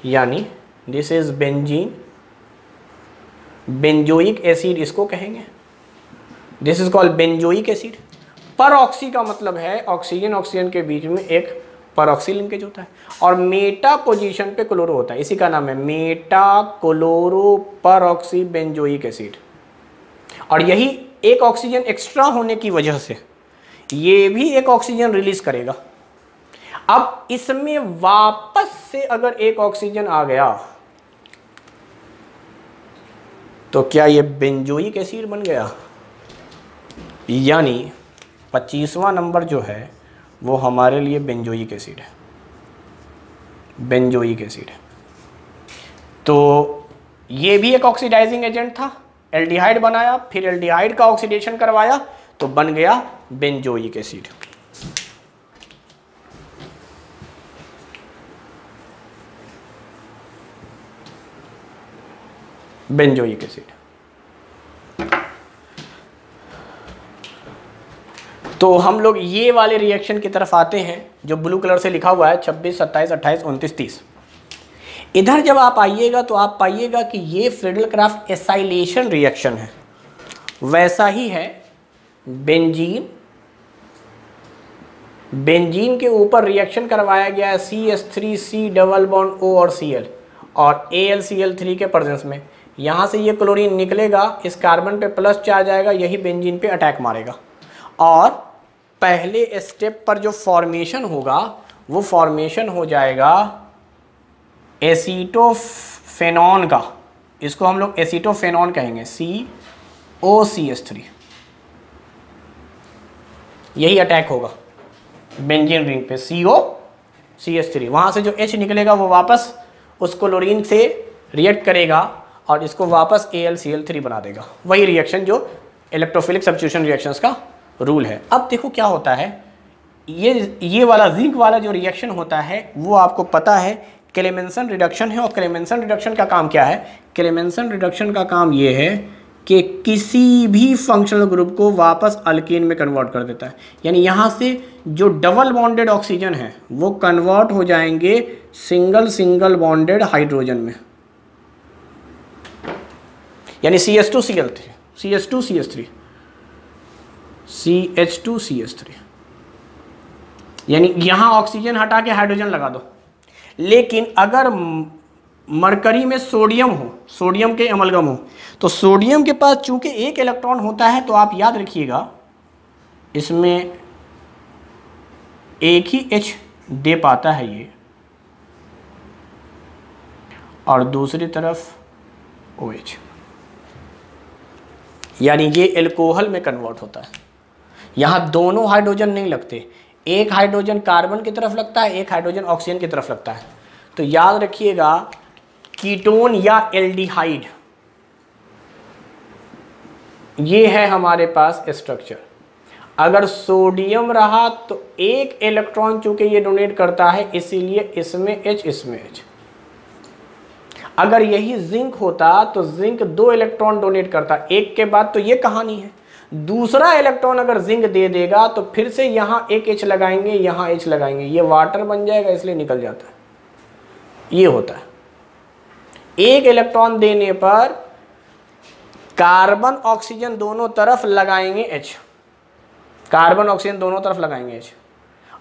यानी this is benzene, benzoic acid इसको कहेंगे, this is called benzoic acid. पर ऑक्सी का मतलब है ऑक्सीजन ऑक्सीजन के बीच में एक परऑक्सी लिंकेज होता है, और मेटा पोजीशन पे क्लोरो होता है, इसी का नाम है मेटा क्लोरो पर ऑक्सी बेंजोइक एसिड। और यही एक ऑक्सीजन एक्स्ट्रा होने की वजह से ये भी एक ऑक्सीजन रिलीज करेगा। अब इसमें वापस से अगर एक ऑक्सीजन आ गया तो क्या ये बेंजोइक एसिड बन गया, यानी 25वां नंबर जो है वो हमारे लिए बेंजोइक एसिड है, बेंजोइक एसिड। तो ये भी एक ऑक्सीडाइजिंग एजेंट था, एल्डिहाइड बनाया, फिर एल्डिहाइड का ऑक्सीडेशन करवाया तो बन गया बेंजोइक एसिड। Benzoic acid. तो हम लोग ये वाले रिएक्शन की तरफ आते हैं जो ब्लू कलर से लिखा हुआ है 26, 27, 28, 29, 30। इधर जब आप आइएगा तो आप पाइएगा कि ये फ्रीडल-क्राफ्ट एसाइलेशन रिएक्शन है, वैसा ही है बेंजीन। बेंजीन के ऊपर रिएक्शन करवाया गया है CH3C डबल बॉन्ड O और Cl और AlCl3 के प्रेजेंस में। यहाँ से ये क्लोरीन निकलेगा, इस कार्बन पे प्लस चार्ज आएगा, यही बेंजीन पे अटैक मारेगा, और पहले स्टेप पर जो फॉर्मेशन होगा वो फॉर्मेशन हो जाएगा एसीटोफेनॉन का, इसको हम लोग एसीटोफेनॉन कहेंगे, COCH3। यही अटैक होगा बेंजीन रिंग पे COCH3। वहाँ से जो H निकलेगा वो वापस उस क्लोरीन से रिएक्ट करेगा और इसको वापस AlCl3 बना देगा। वही रिएक्शन जो इलेक्ट्रोफिलिक सब्स्टिट्यूशन रिएक्शंस का रूल है। अब देखो क्या होता है, ये वाला जिंक वाला जो रिएक्शन होता है वो आपको पता है क्लेमेंसन रिडक्शन है। और क्लेमेंसन रिडक्शन का काम क्या है? क्लेमेंसन रिडक्शन का काम ये है कि किसी भी फंक्शनल ग्रुप को वापस अल्केन में कन्वर्ट कर देता है। यानी यहाँ से जो डबल बॉन्डेड ऑक्सीजन है वो कन्वर्ट हो जाएंगे सिंगल बॉन्डेड हाइड्रोजन में, यानी CH2Cl3, CH2CH3, CH2CH3। यानी यहाँ ऑक्सीजन हटा के हाइड्रोजन लगा दो। लेकिन अगर मरकरी में सोडियम हो, सोडियम के अमलगम हो, तो सोडियम के पास चूंकि एक इलेक्ट्रॉन होता है तो आप याद रखिएगा इसमें एक ही H दे पाता है ये, और दूसरी तरफ OH, यानी ये एल्कोहल में कन्वर्ट होता है। यहाँ दोनों हाइड्रोजन नहीं लगते, एक हाइड्रोजन कार्बन की तरफ लगता है, एक हाइड्रोजन ऑक्सीजन की तरफ लगता है। तो याद रखिएगा कीटोन या एल्डिहाइड, ये है हमारे पास स्ट्रक्चर। अगर सोडियम रहा तो एक इलेक्ट्रॉन चूंकि ये डोनेट करता है इसीलिए इसमें H, इसमें H। अगर यही जिंक होता तो जिंक 2 इलेक्ट्रॉन डोनेट करता, एक के बाद तो ये कहानी है। दूसरा इलेक्ट्रॉन अगर जिंक दे देगा तो फिर से यहाँ एक H लगाएंगे, यहाँ H लगाएंगे, ये वाटर बन जाएगा इसलिए निकल जाता है। ये होता है एक इलेक्ट्रॉन देने पर कार्बन ऑक्सीजन दोनों तरफ लगाएंगे H, कार्बन ऑक्सीजन दोनों तरफ लगाएंगे H,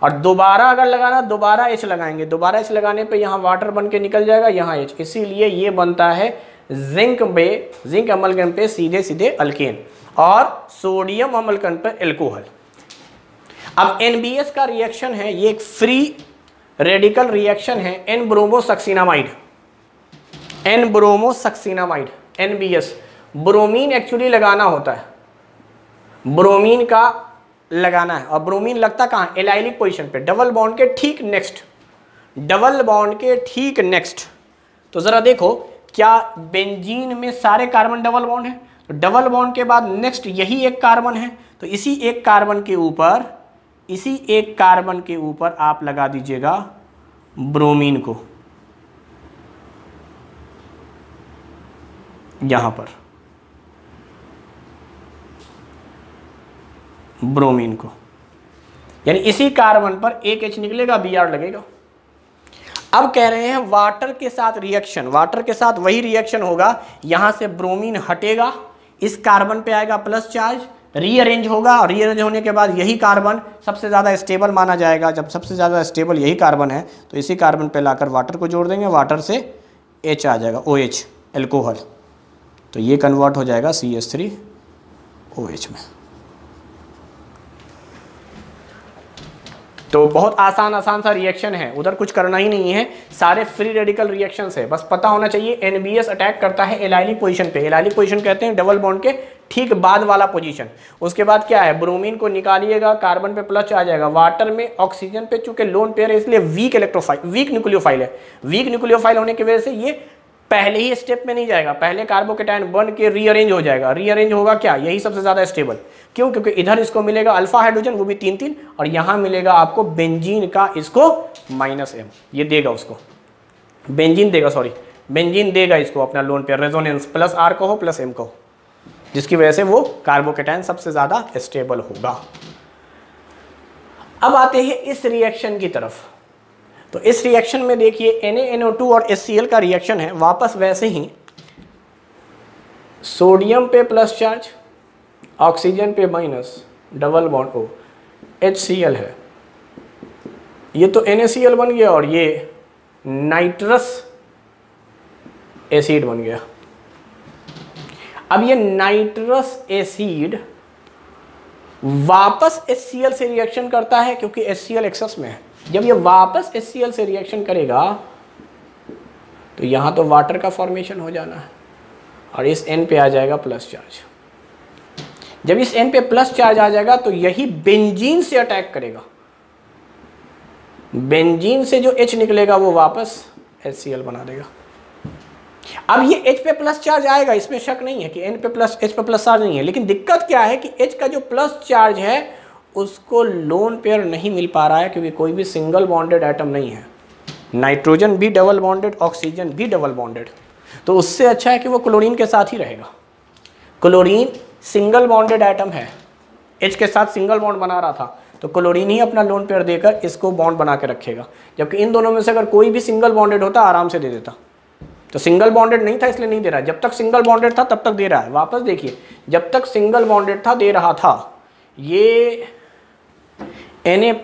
और दोबारा अगर लगाना दोबारा H लगाएंगे, दोबारा H लगाने पे यहाँ वाटर बन के निकल जाएगा, यहाँ H। इसीलिए ये बनता है जिंक अम्लकण पे सीधे सीधे अल्केन और सोडियम अम्लकण पर एल्कोहल। अब NBS का रिएक्शन है, ये एक फ्री रेडिकल रिएक्शन है, N-ब्रोमोसक्सिनामाइड, N-ब्रोमोसक्सिनामाइड, NBS। ब्रोमीन एक्चुअली लगाना होता है, ब्रोमीन का लगाना है, और ब्रोमीन लगता कहाँ? एलाइलिक पोजीशन पे, डबल बॉन्ड के ठीक नेक्स्ट, डबल बॉन्ड के ठीक नेक्स्ट। तो जरा देखो क्या बेंजीन में सारे कार्बन डबल बॉन्ड है? तो डबल बॉन्ड के बाद नेक्स्ट यही एक कार्बन है, तो इसी एक कार्बन के ऊपर आप लगा दीजिएगा ब्रोमीन को, यहां पर ब्रोमीन को, यानी इसी कार्बन पर एक H निकलेगा, Br लगेगा। अब कह रहे हैं वाटर के साथ रिएक्शन, वाटर के साथ वही रिएक्शन होगा, यहां से ब्रोमीन हटेगा, इस कार्बन पे आएगा प्लस चार्ज, रीअरेंज होगा, और रीअरेंज होने के बाद यही कार्बन सबसे ज़्यादा स्टेबल माना जाएगा। जब सबसे ज़्यादा स्टेबल यही कार्बन है तो इसी कार्बन पे लाकर वाटर को जोड़ देंगे, वाटर से H आ जाएगा, OH, एल्कोहल। तो ये कन्वर्ट हो जाएगा CH3OH में। तो बहुत आसान सा रिएक्शन है, उधर कुछ करना ही नहीं है, सारे फ्री रेडिकल रिएक्शंस है। बस पता होना चाहिए NBS अटैक करता है एलाइलिक पोजीशन पे, एलाइलिक पोजीशन कहते हैं डबल बॉन्ड के ठीक बाद वाला पोजीशन। उसके बाद क्या है, ब्रोमीन को निकालिएगा, कार्बन पे प्लस आ जाएगा, वाटर में ऑक्सीजन पे चूंकि लोन पेयर है इसलिए वीक न्यूक्लियोफाइल है, वीक न्यूक्लियोफाइल होने की वजह से ये पहले ही स्टेप में नहीं जाएगा, पहले कार्बोकेटायन बन के रीअरेंज हो जाएगा। रीअरेंज होगा क्या, यही सबसे ज्यादा स्टेबल। क्यों? क्योंकि इधर इसको मिलेगा अल्फा हाइड्रोजन, वो भी 3-3, और यहां मिलेगा आपको बेंजीन का, इसको -M, ये देगा उसको, बेंजीन देगा इसको अपना लोन पेयर, रेजोनेंस +R को हो +M को हो, जिसकी वजह से वो कार्बोकेटायन सबसे ज्यादा स्टेबल होगा। अब आते हैं इस रिएक्शन की तरफ। तो इस रिएक्शन में देखिए NaNO2 और HCl का रिएक्शन है, वापस वैसे ही सोडियम पे प्लस चार्ज, ऑक्सीजन पे minus, double bond O, HCl है, ये तो NaCl बन गया और ये नाइट्रस एसिड बन गया। अब ये नाइट्रस एसिड वापस HCl से रिएक्शन करता है क्योंकि HCl एक्सेस में है। जब ये वापस HCl से रिएक्शन करेगा तो यहाँ तो वाटर का फॉर्मेशन हो जाना है और इस N पे आ जाएगा प्लस चार्ज। जब इस N पे प्लस चार्ज आ जाएगा तो यही बेंजीन से अटैक करेगा, बेंजीन से जो H निकलेगा वो वापस HCl बना देगा। अब ये H पे प्लस चार्ज आएगा, इसमें शक नहीं है कि N पे प्लस H पे प्लस चार्ज नहीं है, लेकिन दिक्कत क्या है कि H का जो प्लस चार्ज है उसको लोन पेयर नहीं मिल पा रहा है क्योंकि कोई भी सिंगल बॉन्डेड एटम नहीं है। नाइट्रोजन भी डबल बॉन्डेड, ऑक्सीजन भी डबल बॉन्डेड, तो उससे अच्छा है कि वो क्लोरीन के साथ ही रहेगा। क्लोरीन सिंगल बॉन्डेड एटम है, H के साथ सिंगल बॉन्ड बना रहा था, तो क्लोरीन ही अपना लोन पेयर देकर इसको बॉन्ड बना के रखेगा। जबकि इन दोनों में से अगर कोई भी सिंगल बॉन्डेड होता आराम से दे देता, तो सिंगल बॉन्डेड नहीं था इसलिए नहीं दे रहा है। जब तक सिंगल बॉन्डेड था तब तक दे रहा है। वापस देखिए, जब तक सिंगल बॉन्डेड था दे रहा था। ये Na+O-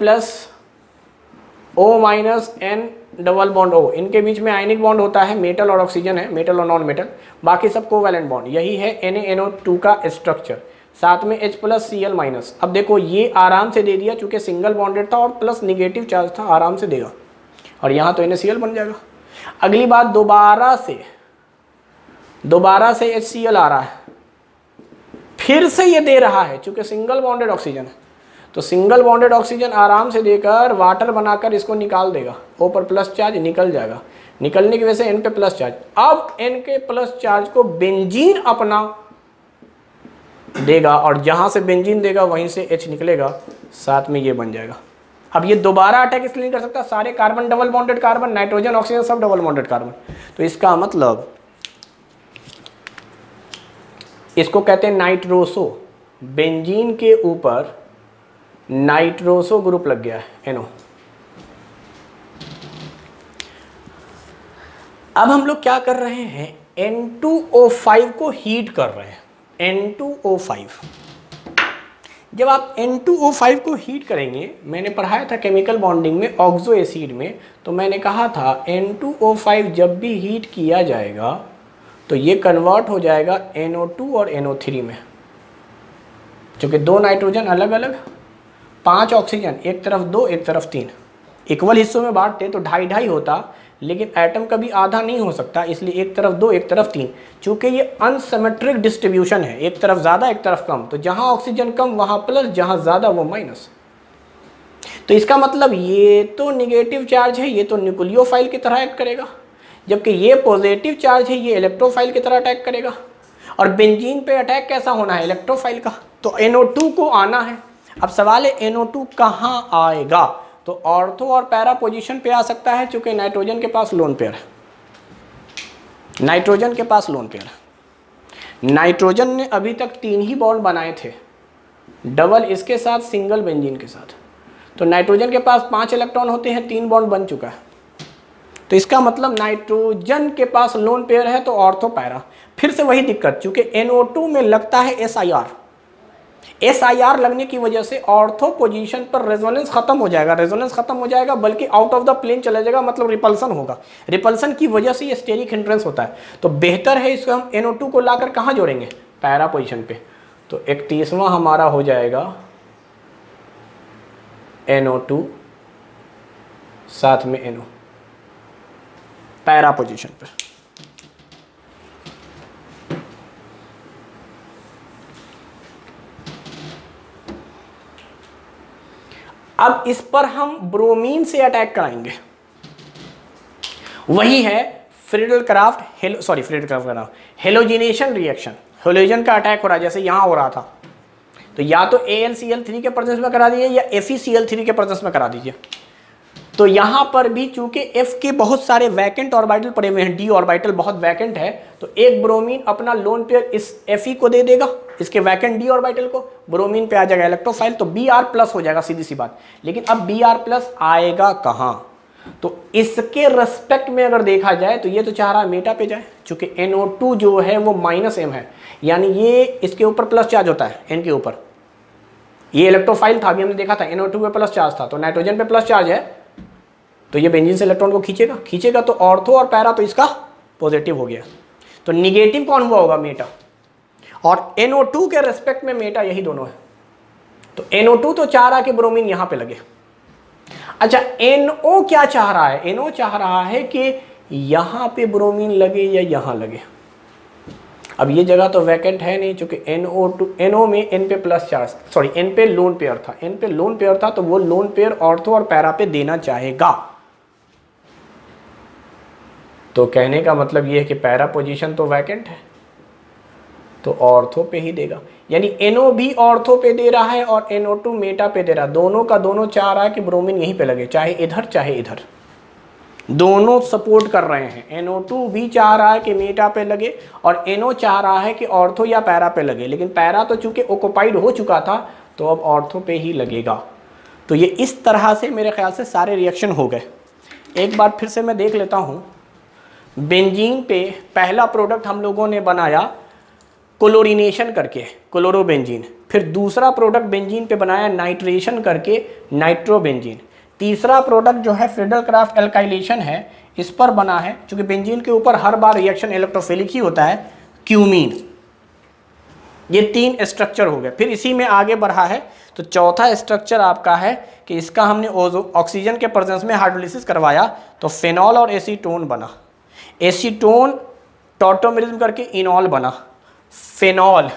N double bond O, इनके बीच में आयनिक बॉन्ड होता है, मेटल और ऑक्सीजन है, मेटल और नॉन मेटल, बाकी सब कोवैलेंट बॉन्ड। यही है NaNO2 का स्ट्रक्चर, साथ में H+Cl-। अब देखो ये आराम से दे दिया, चूंकि सिंगल बॉन्डेड था और प्लस निगेटिव चार्ज था, आराम से देगा, और यहाँ तो NaCl बन जाएगा। अगली बात, दोबारा से HCl आ रहा है, फिर से ये दे रहा है, चूंकि सिंगल बॉन्डेड ऑक्सीजन है, तो सिंगल बॉन्डेड ऑक्सीजन आराम से देकर वाटर बनाकर इसको निकाल देगा। O पर प्लस चार्ज निकल जाएगा, निकलने की वजह से N पे प्लस चार्ज। अब N के प्लस चार्ज को बेंजीन अपना देगा, और जहां से बेंजीन देगा वहीं से H निकलेगा, साथ में ये बन जाएगा। अब ये दोबारा अटैक इसलिए नहीं कर सकता, सारे carbon double bonded carbon, nitrogen oxygen सब डबल बॉन्डेड कार्बन, तो इसका मतलब इसको कहते हैं नाइट्रोसो। बेंजीन के ऊपर नाइट्रोसो ग्रुप लग गया है, NO। अब हम लोग क्या कर रहे हैं, N2O5 को हीट कर रहे हैं। N2O5, जब आप N2O5 को हीट करेंगे, मैंने पढ़ाया था केमिकल बॉन्डिंग में ऑक्सो एसिड में, तो मैंने कहा था N2O5 जब भी हीट किया जाएगा तो ये कन्वर्ट हो जाएगा NO2 और NO3 में। क्योंकि दो नाइट्रोजन अलग अलग, 5 ऑक्सीजन, एक तरफ 2 एक तरफ 3, इक्वल हिस्सों में बांटते तो 2.5 होता, लेकिन एटम कभी आधा नहीं हो सकता, इसलिए एक तरफ 2 एक तरफ 3। चूंकि ये अनसिमेट्रिक डिस्ट्रीब्यूशन है, एक तरफ ज़्यादा एक तरफ कम, तो जहाँ ऑक्सीजन कम वहाँ प्लस, जहाँ ज़्यादा वो माइनस। तो इसका मतलब ये तो निगेटिव चार्ज है, ये तो न्यूक्लियोफाइल की तरह एक्ट करेगा, जबकि ये पॉजिटिव चार्ज है, ये इलेक्ट्रोफाइल की तरह अटैक करेगा। और बेंजीन पे अटैक कैसा होना है, इलेक्ट्रोफाइल का, तो NO2 को आना है। अब सवाल है NO2 कहाँ आएगा, तो ऑर्थो और पैरा पोजीशन पे आ सकता है, चूंकि नाइट्रोजन के पास लोन पेयर है, नाइट्रोजन के पास लोन पेयर है। नाइट्रोजन ने अभी तक 3 ही बॉन्ड बनाए थे, डबल इसके साथ, सिंगल बेंजीन के साथ, तो नाइट्रोजन के पास 5 इलेक्ट्रॉन होते हैं, 3 बॉन्ड बन चुका है। तो इसका मतलब नाइट्रोजन के पास लोन पेयर है, तो ऑर्थो पैरा। फिर से वही दिक्कत, चूंकि NO2 में लगता है SIR लगने की वजह से ऑर्थो पोजीशन पर रेजोनेंस खत्म हो जाएगा, रेजोनेंस खत्म हो जाएगा, बल्कि आउट ऑफ द प्लेन चला जाएगा, मतलब रिपल्सन होगा। रिपल्सन की वजह से ये स्टेरिक हिंड्रेंस होता है। तो बेहतर है इसको हम NO2 को लाकर कहाँ जोड़ेंगे, पैरा पोजीशन पे। तो 31वां हमारा हो जाएगा NO2 साथ में NO, पैरा पोजीशन पे। अब इस पर हम ब्रोमीन से अटैक कराएंगे, वही है हेलोजिनेशन रिएक्शन। हेलोजन का अटैक हो रहा है, जैसे यहां हो रहा था, तो या तो AlCl3 के प्रेजेंस में करा दीजिए या FeCl3 के प्रेजेंस में करा दीजिए। तो यहां पर भी चूंकि F के बहुत सारे वैकेंट ऑर्बिटल पड़े हुए हैं, D ऑर्बिटल बहुत वैकेंट है, तो एक ब्रोमीन अपना लोन पेयर इस Fe को दे देगा, इसके वैकेंट D ऑर्बिटल को, ब्रोमीन पे आ जाएगा इलेक्ट्रोफाइल, तो Br+ हो जाएगा, सीधी सी बात। लेकिन अब Br+ आएगा कहां, तो इसके रेस्पेक्ट में अगर देखा जाए तो ये तो चाह रहा है मेटा पे जाए, चूंकि NO2 जो है वो -M है, यानी ये इसके ऊपर प्लस चार्ज होता है, N के ऊपर। ये इलेक्ट्रोफाइल था, अभी हमने देखा था NO2 पे प्लस चार्ज था, तो नाइट्रोजन पे प्लस चार्ज है, तो ये बेंजीन से इलेक्ट्रॉन को खींचेगा, तो ऑर्थो और पैरा तो इसका पॉजिटिव हो गया। तो निगेटिव कौन हुआ होगा, मेटा, और NO2 के रेस्पेक्ट में मेटा, यही दोनों है। तो NO2 तो चाह रहा है कि ब्रोमीन यहां पे लगे। अच्छा, NO क्या चाह रहा है, NO चाह रहा है कि यहां पे ब्रोमीन लगे या यहां लगे। अब ये जगह तो वैकेंट है नहीं, चूंकि NO में N पे प्लस चार्ज, सॉरी N पे लोन पेयर था, N पे लोन पेयर था, तो वो लोन पेयर ऑर्थो और पैरा पे देना चाहेगा। तो कहने का मतलब ये है कि पैरा पोजीशन तो वैकेंट है, तो ऑर्थो पे ही देगा, यानी NO भी ऑर्थो पे दे रहा है और NO2 मेटा पे दे रहा है। दोनों का दोनों चाह रहा है कि ब्रोमीन यहीं पे लगे, चाहे इधर चाहे इधर, दोनों सपोर्ट कर रहे हैं। NO2 भी चाह रहा है कि मेटा पे लगे और NO चाह रहा है कि ऑर्थो या पैरा पे लगे, लेकिन पैरा तो चूंकि ऑक्युपाइड हो चुका था तो अब ऑर्थो पे ही लगेगा। तो ये इस तरह से मेरे ख्याल से सारे रिएक्शन हो गए। एक बार फिर से मैं देख लेता हूँ। बेंजीन पे पहला प्रोडक्ट हम लोगों ने बनाया क्लोरीनेशन करके, क्लोरोबेंजीन। फिर दूसरा प्रोडक्ट बेंजीन पे बनाया नाइट्रेशन करके, नाइट्रोबेंजीन। तीसरा प्रोडक्ट जो है फ्रीडल-क्राफ्ट एल्काइलेशन है, इस पर बना है, क्योंकि बेंजीन के ऊपर हर बार रिएक्शन इलेक्ट्रोफिलिक ही होता है, क्यूमीन। ये 3 स्ट्रक्चर हो गए। फिर इसी में आगे बढ़ा है तो चौथा स्ट्रक्चर आपका है कि इसका हमने ऑक्सीजन के प्रेजेंस में हाइड्रोलिसिस करवाया तो फेनॉल और एसीटोन बना। एसीटोन टॉटोमेरिज्म करके इनॉल बना, फेनॉल।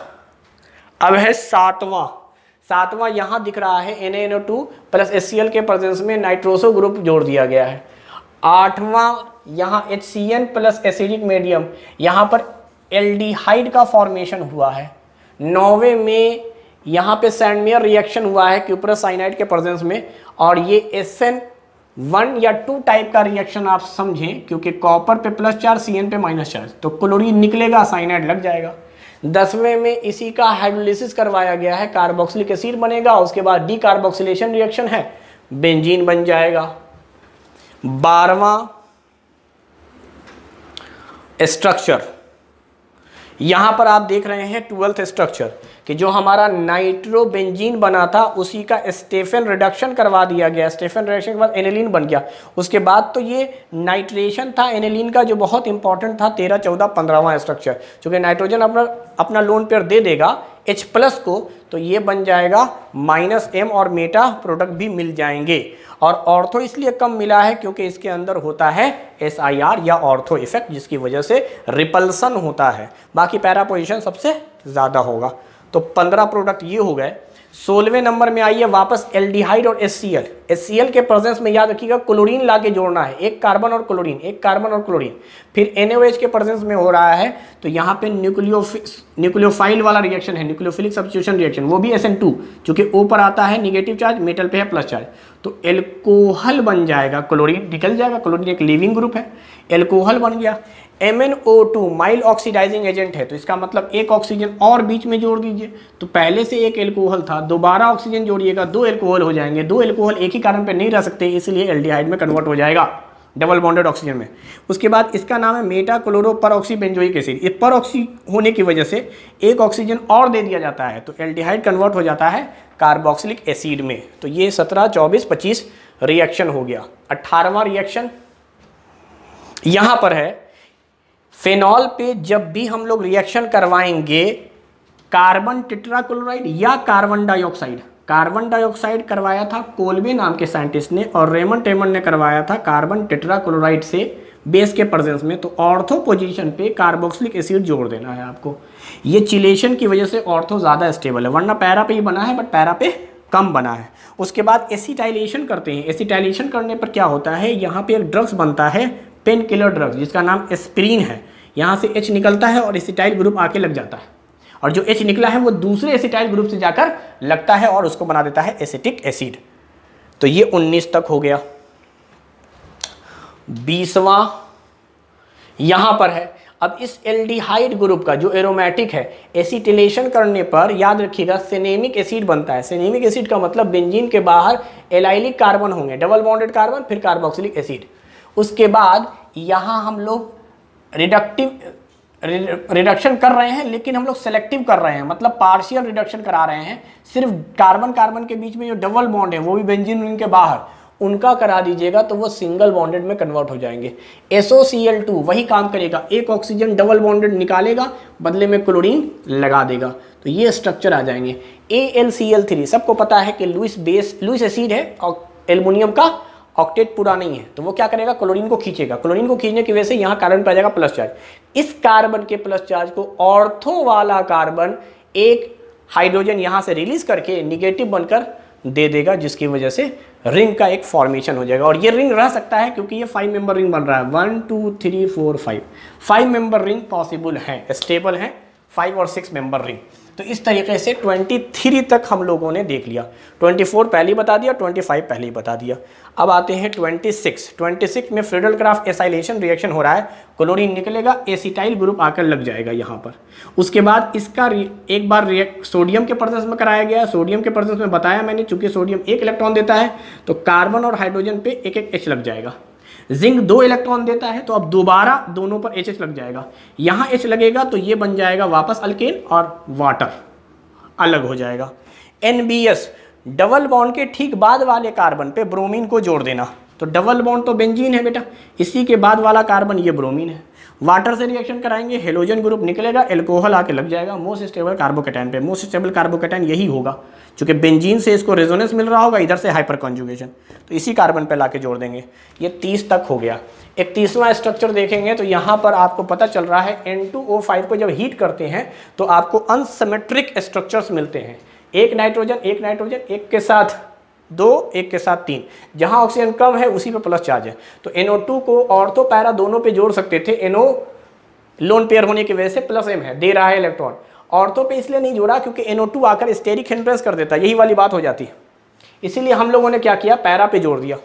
अब है सातवां यहाँ दिख रहा है NaNO2 प्लस HCl के प्रेजेंस में नाइट्रोसो ग्रुप जोड़ दिया गया है। 8वां यहाँ HCN प्लस एसिडिक मीडियम, यहाँ पर एल्डिहाइड का फॉर्मेशन हुआ है। 9वें में यहाँ पे सैंडमेयर रिएक्शन हुआ है क्यूप्रस साइनाइड के प्रेजेंस में, और ये SN1 या 2 टाइप का रिएक्शन आप समझें, क्योंकि कॉपर पे प्लस चार्ज, CN पे माइनस चार्ज, तो क्लोरीन निकलेगा, साइनाइड लग जाएगा। 10वें में इसी का हाइड्रोलिसिस करवाया गया है, कार्बोक्सिलिक एसिड बनेगा, उसके बाद डीकार्बोक्सिलेशन रिएक्शन है, बेंजीन बन जाएगा। 12वां स्ट्रक्चर यहां पर आप देख रहे हैं 12th स्ट्रक्चर कि जो हमारा नाइट्रोबेंजीन बना था उसी का स्टेफन रिडक्शन करवा दिया गया। स्टेफन रिडक्शन के बाद एनिलीन बन गया। उसके बाद तो ये नाइट्रेशन था एनिलीन का जो बहुत इंपॉर्टेंट था, 13, 14, 15वां स्ट्रक्चर। चूंकि नाइट्रोजन अपना लोन पेयर दे देगा H प्लस को, तो ये बन जाएगा -M और मेटा प्रोडक्ट भी मिल जाएंगे। और ऑर्थो इसलिए कम मिला है क्योंकि इसके अंदर होता है SIR या ऑर्थो इफेक्ट, जिसकी वजह से रिपल्सन होता है। बाकी पैरा पोजीशन सबसे ज़्यादा होगा। तो 15 प्रोडक्ट ये हो गए। 16वें नंबर में आइए वापस एल्डिहाइड और HCl। HCl के प्रेजेंस में याद रखिएगा क्लोरीन ला के जोड़ना है, एक कार्बन और क्लोरीन, एक कार्बन और क्लोरीन। फिर NaOH के प्रेजेंस में हो रहा है तो यहाँ पे न्यूक्लियोफाइल वाला रिएक्शन है, न्यूक्लियोफिलिक सब्स्टिट्यूशन रिएक्शन, वो भी SN2, चूंकि O पर आता है निगेटिव चार्ज, मेटल पे है प्लस चार्ज, तो एल्कोहल बन जाएगा, क्लोरीन निकल जाएगा। क्लोरीन एक लिविंग ग्रुप है, एल्कोहल बन गया। MnO2 माइल्ड ऑक्सीडाइजिंग एजेंट है, तो इसका मतलब एक ऑक्सीजन और बीच में जोड़ दीजिए, तो पहले से एक एल्कोहल था, दोबारा ऑक्सीजन जोड़िएगा, 2 एल्कोहल हो जाएंगे। 2 एल्कोहल एक ही कार्बन पे नहीं रह सकते, इसलिए एल्डिहाइड में कन्वर्ट हो जाएगा डबल बॉन्डेड ऑक्सीजन में। उसके बाद इसका नाम है मेटा क्लोरो परऑक्सी बेंजोइक एसिड। ये परऑक्सी होने की वजह से एक ऑक्सीजन और दे दिया जाता है, तो एल्डिहाइड कन्वर्ट हो जाता है कार्बोक्सिलिक एसिड में। तो ये 17, 24, 25 रिएक्शन हो गया। 18वां रिएक्शन यहां पर है। फेनॉल पे जब भी हम लोग रिएक्शन करवाएंगे कार्बन टेट्राक्लोराइड या कार्बन डाइऑक्साइड करवाया था कोल्बे नाम के साइंटिस्ट ने, और रेमंड टेमन ने करवाया था कार्बन टेट्राक्लोराइड से बेस के प्रेजेंस में। तो ऑर्थो पोजीशन पे कार्बोक्सिलिक एसिड जोड़ देना है आपको। ये चिलेशन की वजह से ऑर्थो ज़्यादा स्टेबल है, वरना पैरा पे ही बना है, बट पैरा पे कम बना है। उसके बाद एसिटाइलेशन करते हैं। एसिटाइलेशन करने पर क्या होता है, यहाँ पे एक ड्रग्स बनता है, पेन किलर ड्रग्स, जिसका नाम एस्पिरिन है। यहाँ से H निकलता है और एसिटाइल ग्रुप आके लग जाता है, और जो H निकला है वो दूसरे एसिटाइल ग्रुप से जाकर लगता है और उसको बना देता है एसिटिक एसिड। तो ये 19 तक हो गया। 20वां यहाँ पर है। अब इस एल्डिहाइड ग्रुप का जो एरोमेटिक है, एसिटिलेशन करने पर याद रखिएगा सिनेमिक एसिड बनता है। सिनेमिक एसिड का मतलब बेंजीन के बाहर एलाइलिक कार्बन होंगे, डबल बॉन्डेड कार्बन, फिर कार्बोक्सिलिक एसिड। उसके बाद यहाँ हम लोग रिडक्शन कर रहे हैं, लेकिन हम लोग सेलेक्टिव कर रहे हैं, मतलब पार्शियल रिडक्शन करा रहे हैं। सिर्फ कार्बन कार्बन के बीच में जो डबल बॉन्ड है, वो भी बेंजीन रिंग के बाहर, उनका करा दीजिएगा तो वो सिंगल बॉन्डेड में कन्वर्ट हो जाएंगे। SOCl2 वही काम करेगा, एक ऑक्सीजन डबल बॉन्डेड निकालेगा, बदले में क्लोरीन लगा देगा, तो ये स्ट्रक्चर आ जाएंगे। AlCl3 सबको पता है कि लुईस एसिड है और एल्युमिनियम का ऑक्टेट पूरा नहीं है, तो वो क्या करेगा, क्लोरीन को खींचेगा। क्लोरीन को खींचने की वजह से यहाँ कार्बन पे आ जाएगा प्लस चार्ज। इस कार्बन के प्लस चार्ज को ऑर्थो वाला कार्बन एक हाइड्रोजन यहाँ से रिलीज करके निगेटिव बनकर दे देगा, जिसकी वजह से रिंग का एक फॉर्मेशन हो जाएगा। और ये रिंग रह सकता है क्योंकि ये 5 मेंबर रिंग बन रहा है। 1 2 3 4 5 मेंबर रिंग पॉसिबल है, स्टेबल है, 5 और 6 मेंबर रिंग। तो इस तरीके से 23 तक हम लोगों ने देख लिया। 24 पहले ही बता दिया, 25 पहले ही बता दिया। अब आते हैं 26 में फ्रीडल-क्राफ्ट एसाइलेशन रिएक्शन हो रहा है, क्लोरीन निकलेगा, एसिटाइल ग्रुप आकर लग जाएगा यहाँ पर। उसके बाद इसका एक बार सोडियम के प्रेजेंस में कराया गया। सोडियम के प्रेजेंस में बताया मैंने, चूंकि सोडियम 1 इलेक्ट्रॉन देता है तो कार्बन और हाइड्रोजन पे एक एक H लग जाएगा। जिंक 2 इलेक्ट्रॉन देता है तो अब दोबारा दोनों पर H लग जाएगा। यहाँ H लगेगा तो ये बन जाएगा वापस अल्केन और वाटर अलग हो जाएगा। NBS डबल बॉन्ड के ठीक बाद वाले कार्बन पे ब्रोमीन को जोड़ देना। तो डबल बॉन्ड तो बेंजीन है बेटा, इसी के बाद वाला कार्बन ये ब्रोमीन है। वाटर से रिएक्शन कराएंगे, हेलोजन ग्रुप निकलेगा, एल्कोहल आके लग जाएगा मोस्ट स्टेबल कार्बोकेटाइन पे। मोस्ट स्टेबल कार्बोकेटाइन यही होगा, क्योंकि बेंजीन से इसको रेजोनेंस मिल रहा होगा, इधर से हाइपर कॉन्जुगेशन, तो इसी कार्बन पे लाके जोड़ देंगे। ये 30 तक हो गया। 31वां स्ट्रक्चर देखेंगे तो यहाँ पर आपको पता चल रहा है N2O5 को जब हीट करते हैं तो आपको अनसिमेट्रिक स्ट्रक्चर्स मिलते हैं। एक नाइट्रोजन, एक के साथ 2, एक के साथ 3। जहाँ ऑक्सीजन कम है उसी पे प्लस चार्ज है। तो NO2 को ऑर्थो पैरा दोनों पे जोड़ सकते थे, NO लोन पेयर होने की वजह से +M है, दे रहा है इलेक्ट्रॉन। ऑर्थो पे इसलिए नहीं जोड़ा क्योंकि NO2 आकर स्टेरिक हिंड्रेंस कर देता है, यही वाली बात हो जाती है। इसीलिए हम लोगों ने क्या किया, पैरा पे जोड़ दिया।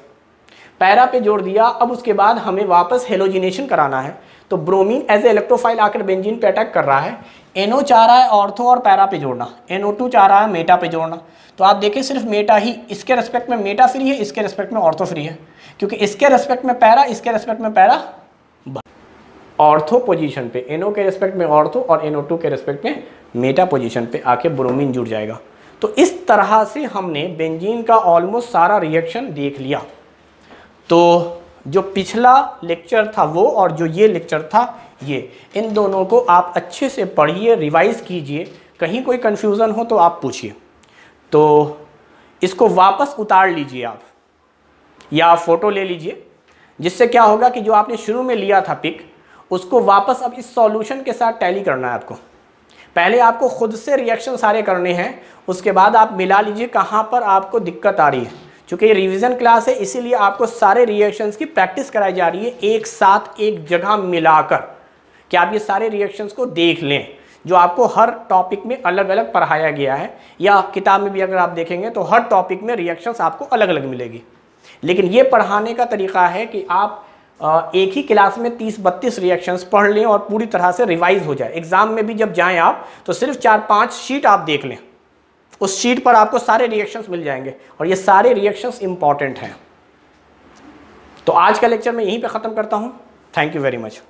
पैरा पे जोड़ दिया। अब उसके बाद हमें वापस हेलोजिनेशन कराना है, तो ब्रोमीन एज ए इलेक्ट्रोफाइल आकर बेंजीन पे अटैक कर रहा है। NO चाह रहा है ऑर्थो और पैरा पे जोड़ना, NO2 चाह रहा है मेटा पे जोड़ना। तो आप देखें सिर्फ मेटा ही, इसके रेस्पेक्ट में मेटा फ्री है, इसके रेस्पेक्ट में ऑर्थो फ्री है, क्योंकि इसके रेस्पेक्ट में पैरा, इसके रेस्पेक्ट में पैरा ऑर्थो पोजीशन पे, NO के रेस्पेक्ट में ऑर्थो और NO2 के रेस्पेक्ट में मेटा पोजीशन पे आके ब्रोमीन जुड़ जाएगा। तो इस तरह से हमने बेंजीन का ऑलमोस्ट सारा रिएक्शन देख लिया। तो जो पिछला लेक्चर था वो और जो ये लेक्चर था ये, इन दोनों को आप अच्छे से पढ़िए, रिवाइज कीजिए। कहीं कोई कन्फ्यूज़न हो तो आप पूछिए। तो इसको वापस उतार लीजिए आप, या फ़ोटो ले लीजिए, जिससे क्या होगा कि जो आपने शुरू में लिया था पिक, उसको वापस अब इस सॉल्यूशन के साथ टैली करना है आपको। पहले आपको खुद से रिएक्शन सारे करने हैं, उसके बाद आप मिला लीजिए कहाँ पर आपको दिक्कत आ रही है। क्योंकि ये रिवीजन क्लास है, इसीलिए आपको सारे रिएक्शंस की प्रैक्टिस कराई जा रही है एक साथ एक जगह मिलाकर, कि आप ये सारे रिएक्शंस को देख लें जो आपको हर टॉपिक में अलग अलग पढ़ाया गया है। या किताब में भी अगर आप देखेंगे तो हर टॉपिक में रिएक्शंस आपको अलग अलग मिलेगी। लेकिन ये पढ़ाने का तरीका है कि आप एक ही क्लास में 30-32 रिएक्शंस पढ़ लें और पूरी तरह से रिवाइज हो जाए। एग्जाम में भी जब जाएं आप तो सिर्फ 4-5 शीट आप देख लें, उस शीट पर आपको सारे रिएक्शंस मिल जाएंगे और ये सारे रिएक्शंस इंपॉर्टेंट हैं। तो आज का लेक्चर मैं यहीं पे ख़त्म करता हूँ। Thank you very much.